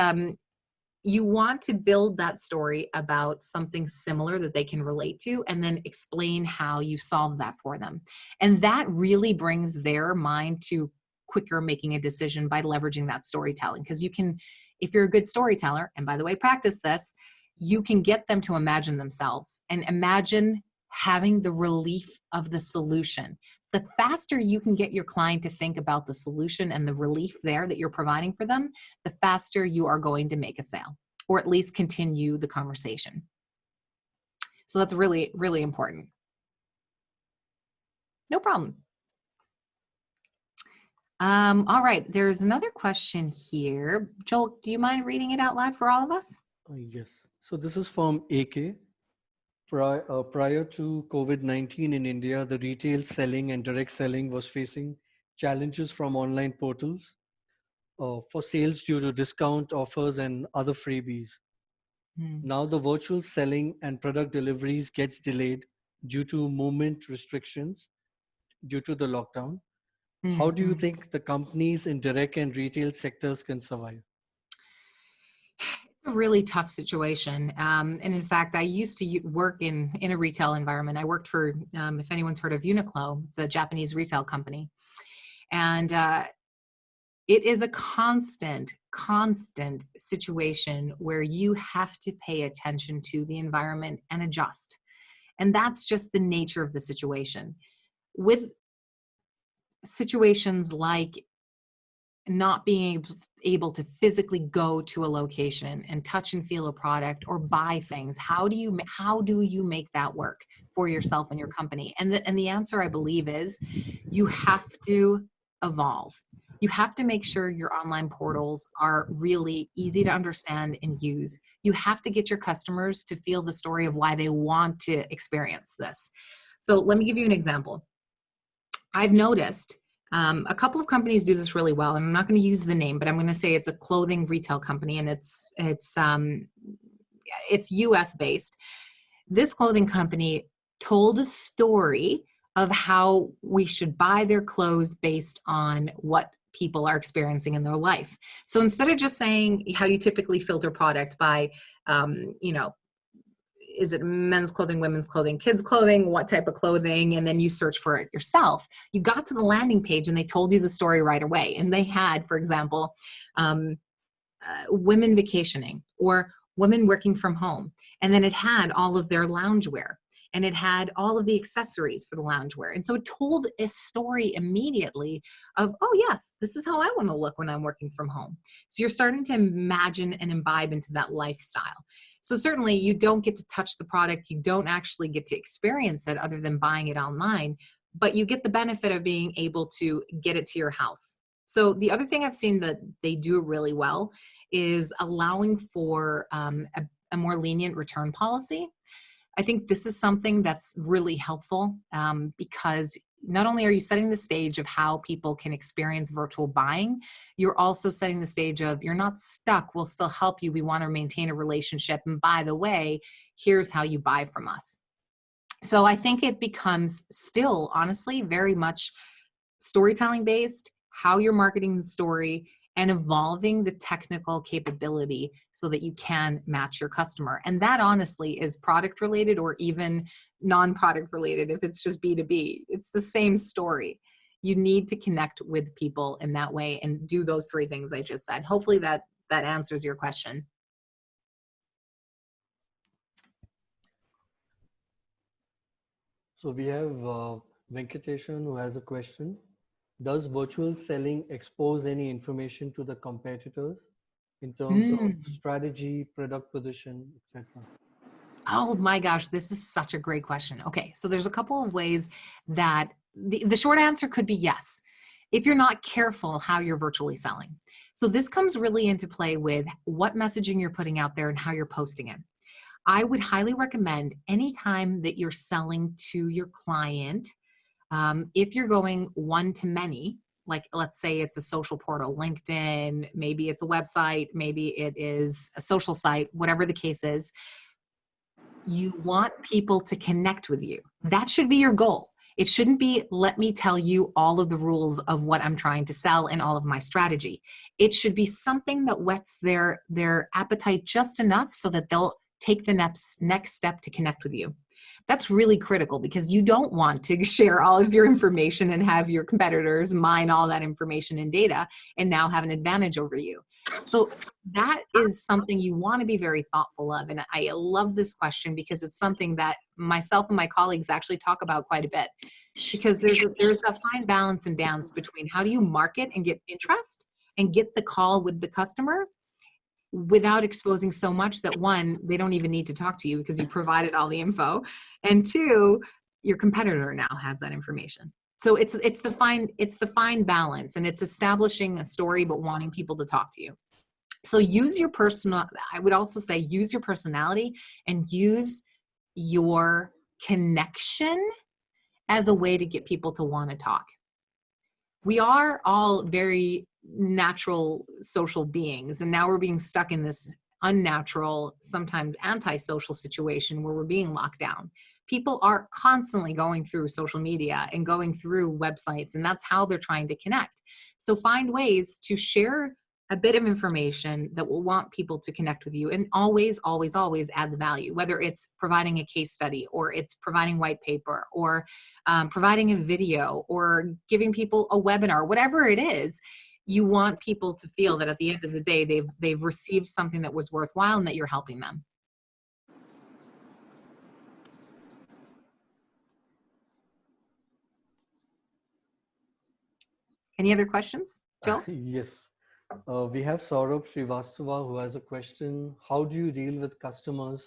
you want to build that story about something similar that they can relate to and then explain how you solve that for them. And that really brings their mind to quicker making a decision by leveraging that storytelling. Because you can, if you're a good storyteller, and by the way, practice this, you can get them to imagine themselves and imagine having the relief of the solution. The faster you can get your client to think about the solution and the relief there that you're providing for them, the faster you are going to make a sale or at least continue the conversation. So that's really, really important. No problem. All right, there's another question here. Joel, do you mind reading it out loud for all of us? Yes. So this is from AK. Prior to COVID-19 in India, the retail selling and direct selling was facing challenges from online portals for sales due to discount offers and other freebies. Now the virtual selling and product deliveries gets delayed due to movement restrictions due to the lockdown. How do you Mhm. think the companies in direct and retail sectors can survive? It's a really tough situation. And in fact, I used to work in a retail environment. I worked for, if anyone's heard of Uniqlo, it's a Japanese retail company. And it is a constant situation where you have to pay attention to the environment and adjust. And that's just the nature of the situation. With situations like not being able to physically go to a location and touch and feel a product or buy things, how do you make that work for yourself and your company? And the answer, I believe, is you have to evolve. You have to make sure your online portals are really easy to understand and use. You have to get your customers to feel the story of why they want to experience this. So let me give you an example. I've noticed a couple of companies do this really well, and I'm not going to use the name, but I'm going to say it's a clothing retail company, and it's U.S. based. This clothing company told a story of how we should buy their clothes based on what people are experiencing in their life. So instead of just saying how you typically filter product by, you know, is it men's clothing, women's clothing, kids clothing, what type of clothing, and then you search for it yourself. You got to the landing page and they told you the story right away. And they had, for example, women vacationing or women working from home. And then it had all of their loungewear and it had all of the accessories for the loungewear. And so it told a story immediately of, oh yes, this is how I want to look when I'm working from home. So you're starting to imagine and imbibe into that lifestyle. So certainly you don't get to touch the product. You don't actually get to experience it other than buying it online, but you get the benefit of being able to get it to your house. So the other thing I've seen that they do really well is allowing for a more lenient return policy. I think this is something that's really helpful because not only are you setting the stage of how people can experience virtual buying, you're also setting the stage of you're not stuck. We'll still help you. We want to maintain a relationship. And by the way, here's how you buy from us. So I think it becomes still, honestly, very much storytelling based, how you're marketing the story, and evolving the technical capability so that you can match your customer. And that honestly is product related or even non-product related. If it's just B2B, it's the same story. You need to connect with people in that way and do those three things I just said. Hopefully that answers your question. So we have Venkateshan who has a question. Does virtual selling expose any information to the competitors in terms of Mm. strategy, product position, etc.? Oh my gosh, this is such a great question. Okay, so there's a couple of ways that the short answer could be yes, if you're not careful how you're virtually selling. So this comes really into play with what messaging you're putting out there and how you're posting it. I would highly recommend anytime that you're selling to your client, if you're going one to many, like let's say it's a social portal, LinkedIn, maybe it's a website, maybe it is a social site, whatever the case is, you want people to connect with you. That should be your goal. It shouldn't be, let me tell you all of the rules of what I'm trying to sell and all of my strategy. It should be something that whets their appetite just enough so that they'll take the next step to connect with you. That's really critical because you don't want to share all of your information and have your competitors mine all that information and data and now have an advantage over you. So that is something you want to be very thoughtful of. And I love this question because it's something that myself and my colleagues actually talk about quite a bit, because there's a fine balance and dance between how do you market and get interest and get the call with the customer without exposing so much that one, they don't even need to talk to you because you provided all the info. And two, your competitor now has that information. So it's the fine balance, and it's establishing a story but wanting people to talk to you. So use your personal, I would also say use your personality and use your connection as a way to get people to want to talk. We are all very natural social beings, and now we're being stuck in this unnatural, sometimes antisocial situation where we're being locked down. People are constantly going through social media and going through websites, and that's how they're trying to connect. So find ways to share a bit of information that will want people to connect with you, and always, always, always add the value, whether it's providing a case study or it's providing white paper or providing a video or giving people a webinar, whatever it is. You want people to feel that at the end of the day, they've received something that was worthwhile and that you're helping them. Any other questions, Joel? Yes. We have Saurabh Srivastava who has a question. How do you deal with customers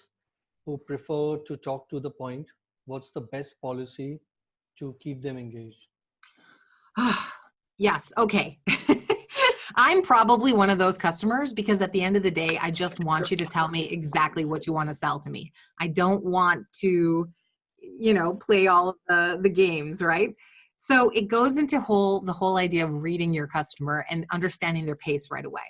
who prefer to talk to the point? What's the best policy to keep them engaged? Yes. Okay. I'm probably one of those customers because at the end of the day, I just want you to tell me exactly what you want to sell to me. I don't want to, play all of the games, right? So it goes into the whole idea of reading your customer and understanding their pace right away.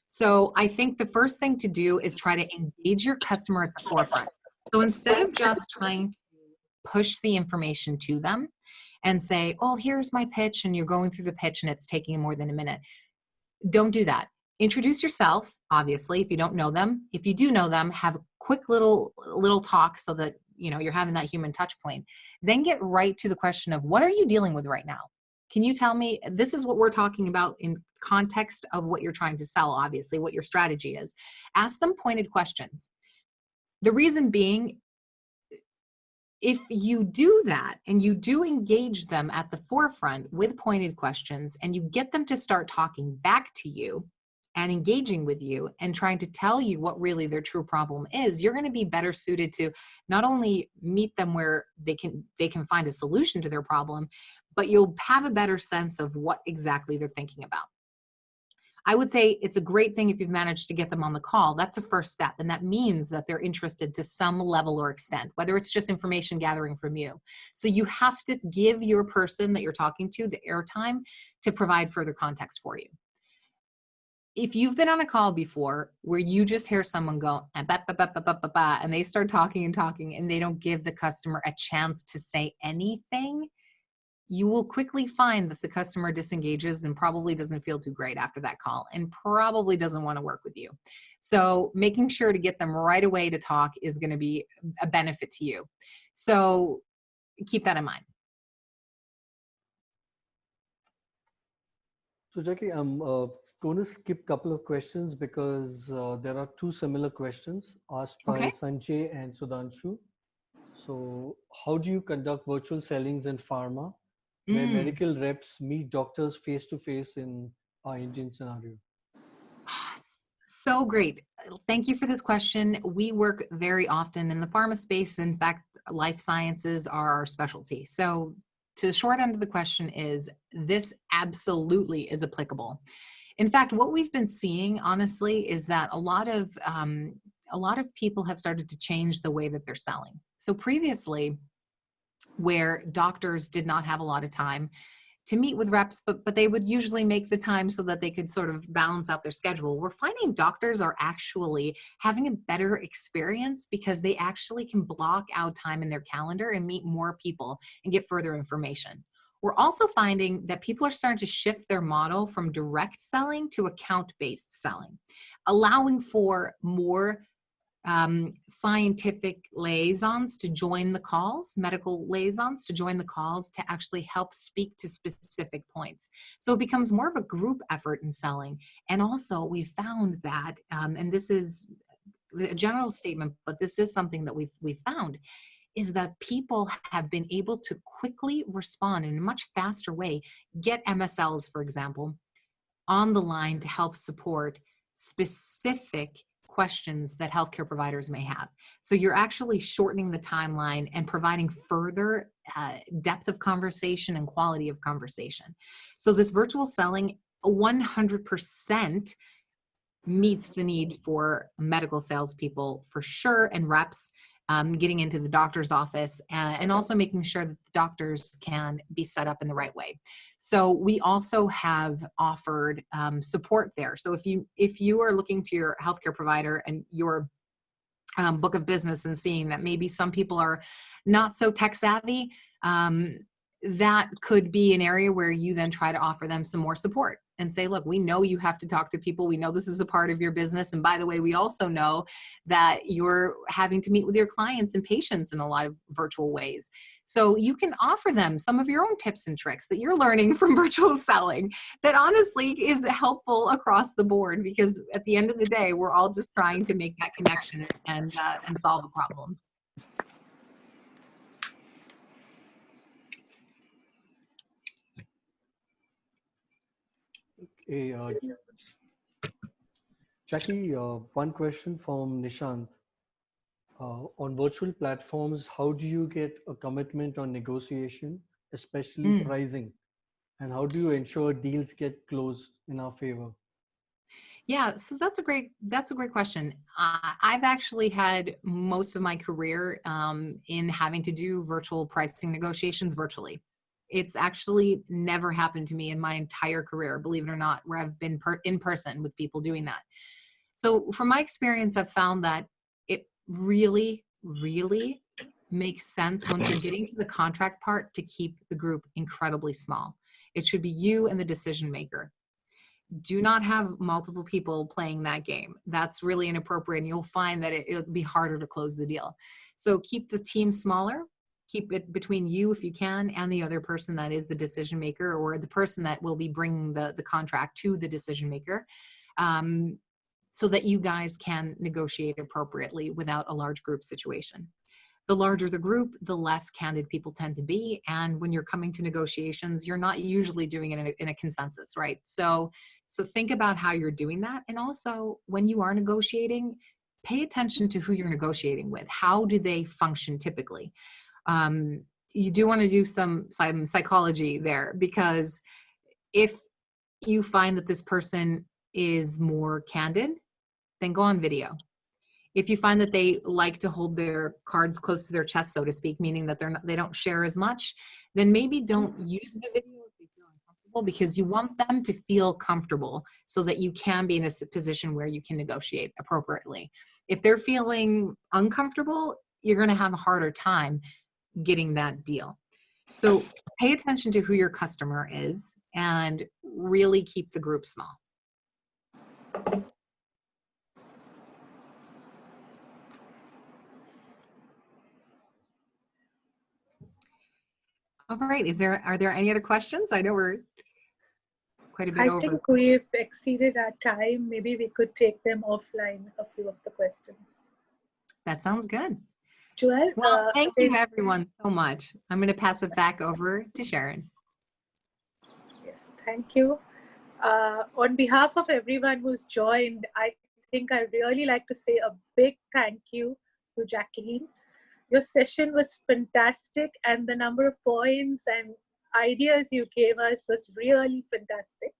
So I think the first thing to do is try to engage your customer at the forefront. So instead of just trying to push the information to them and say, oh, here's my pitch, and you're going through the pitch and it's taking more than a minute. Don't do that. Introduce yourself, obviously, if you don't know them. If you do know them, have a quick little talk so that you're having that human touch point. Then get right to the question of, what are you dealing with right now? Can you tell me, this is what we're talking about in context of what you're trying to sell, obviously, what your strategy is. Ask them pointed questions. The reason being, if you do that and you do engage them at the forefront with pointed questions and you get them to start talking back to you and engaging with you and trying to tell you what really their true problem is, you're going to be better suited to not only meet them where they can find a solution to their problem, but you'll have a better sense of what exactly they're thinking about. I would say it's a great thing if you've managed to get them on the call. That's a first step. And that means that they're interested to some level or extent, whether it's just information gathering from you. So you have to give your person that you're talking to the airtime to provide further context for you. If you've been on a call before where you just hear someone go, and they start talking and they don't give the customer a chance to say anything, you will quickly find that the customer disengages and probably doesn't feel too great after that call and probably doesn't want to work with you. So making sure to get them right away to talk is going to be a benefit to you. So keep that in mind. So Jackie, I'm going to skip a couple of questions because there are two similar questions asked by Sanjay and Sudhanshu. So how do you conduct virtual sellings in pharma where medical reps meet doctors face-to-face in our Indian scenario? So great. Thank you for this question. We work very often in the pharma space. In fact, life sciences are our specialty. So to the short end of the question is, this absolutely is applicable. In fact, what we've been seeing, honestly, is that a lot of people have started to change the way that they're selling. So previously, where doctors did not have a lot of time to meet with reps, but they would usually make the time so that they could sort of balance out their schedule. We're finding doctors are actually having a better experience because they actually can block out time in their calendar and meet more people and get further information. We're also finding that people are starting to shift their model from direct selling to account-based selling, allowing for more scientific liaisons to join the calls, medical liaisons to join the calls to actually help speak to specific points. So it becomes more of a group effort in selling. And also we found that, and this is a general statement, but this is something that we've found, is that people have been able to quickly respond in a much faster way, get MSLs, for example, on the line to help support specific questions that healthcare providers may have. So you're actually shortening the timeline and providing further depth of conversation and quality of conversation. So this virtual selling 100% meets the need for medical salespeople for sure, and reps getting into the doctor's office, and also making sure that the doctors can be set up in the right way. So we also have offered support there. So if you are looking to your healthcare provider and you're book of business and seeing that maybe some people are not so tech savvy, that could be an area where you then try to offer them some more support and say, look, we know you have to talk to people. We know this is a part of your business. And by the way, we also know that you're having to meet with your clients and patients in a lot of virtual ways. So you can offer them some of your own tips and tricks that you're learning from virtual selling that honestly is helpful across the board, because at the end of the day, we're all just trying to make that connection and solve a problem. Okay, Jackie, one question from Nishant. On virtual platforms, how do you get a commitment on negotiation, especially pricing? And how do you ensure deals get closed in our favor? Yeah, so that's a great question. I've actually had most of my career in having to do virtual pricing negotiations virtually. It's actually never happened to me in my entire career, believe it or not, where I've been in person with people doing that. So from my experience, I've found that it really, really makes sense once you're getting to the contract part to keep the group incredibly small. It should be you and the decision maker. Do not have multiple people playing that game. That's really inappropriate, and you'll find that it'll be harder to close the deal. So keep the team smaller. Keep it between you, if you can, and the other person that is the decision maker, or the person that will be bringing the contract to the decision maker, so that you guys can negotiate appropriately without a large group situation. The larger the group, the less candid people tend to be. And when you're coming to negotiations, you're not usually doing it in a consensus, right? So think about how you're doing that. And also, when you are negotiating, pay attention to who you're negotiating with. How do they function typically? You do want to do some psychology there, because if you find that this person is more candid, then go on video. If you find that they like to hold their cards close to their chest, so to speak, meaning that they don't share as much, then maybe don't use the video if they feel uncomfortable, because you want them to feel comfortable so that you can be in a position where you can negotiate appropriately. If they're feeling uncomfortable, you're going to have a harder time getting that deal. So pay attention to who your customer is and really keep the group small. All right. Are there any other questions? I know we're quite a bit over. I think we've exceeded our time. Maybe we could take them offline, a few of the questions. That sounds good. Joelle? Well, thank you everyone so much. I'm going to pass it back over to Sharon. Yes, thank you. On behalf of everyone who's joined, I think I'd really like to say a big thank you to Jacqueline. Your session was fantastic, and the number of points and ideas you gave us was really fantastic.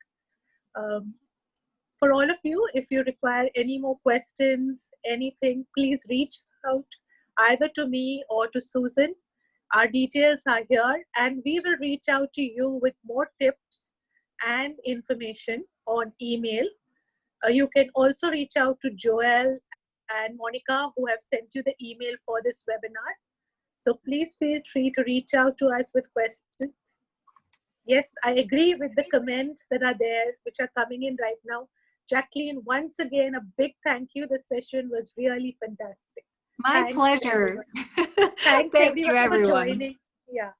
For all of you, if you require any more questions, anything, please reach out either to me or to Susan. Our details are here, and we will reach out to you with more tips and information on email. You can also reach out to Joelle and Monica, who have sent you the email for this webinar. So please feel free to reach out to us with questions. Yes, I agree with the comments that are there, which are coming in right now. Jacqueline, once again, a big thank you. The session was really fantastic. My pleasure. Thank you everyone for joining. Yeah.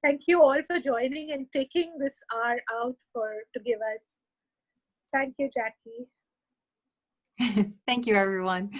Thank you all for joining and taking this hour out to give us. Thank you, Jackie. Thank you, everyone.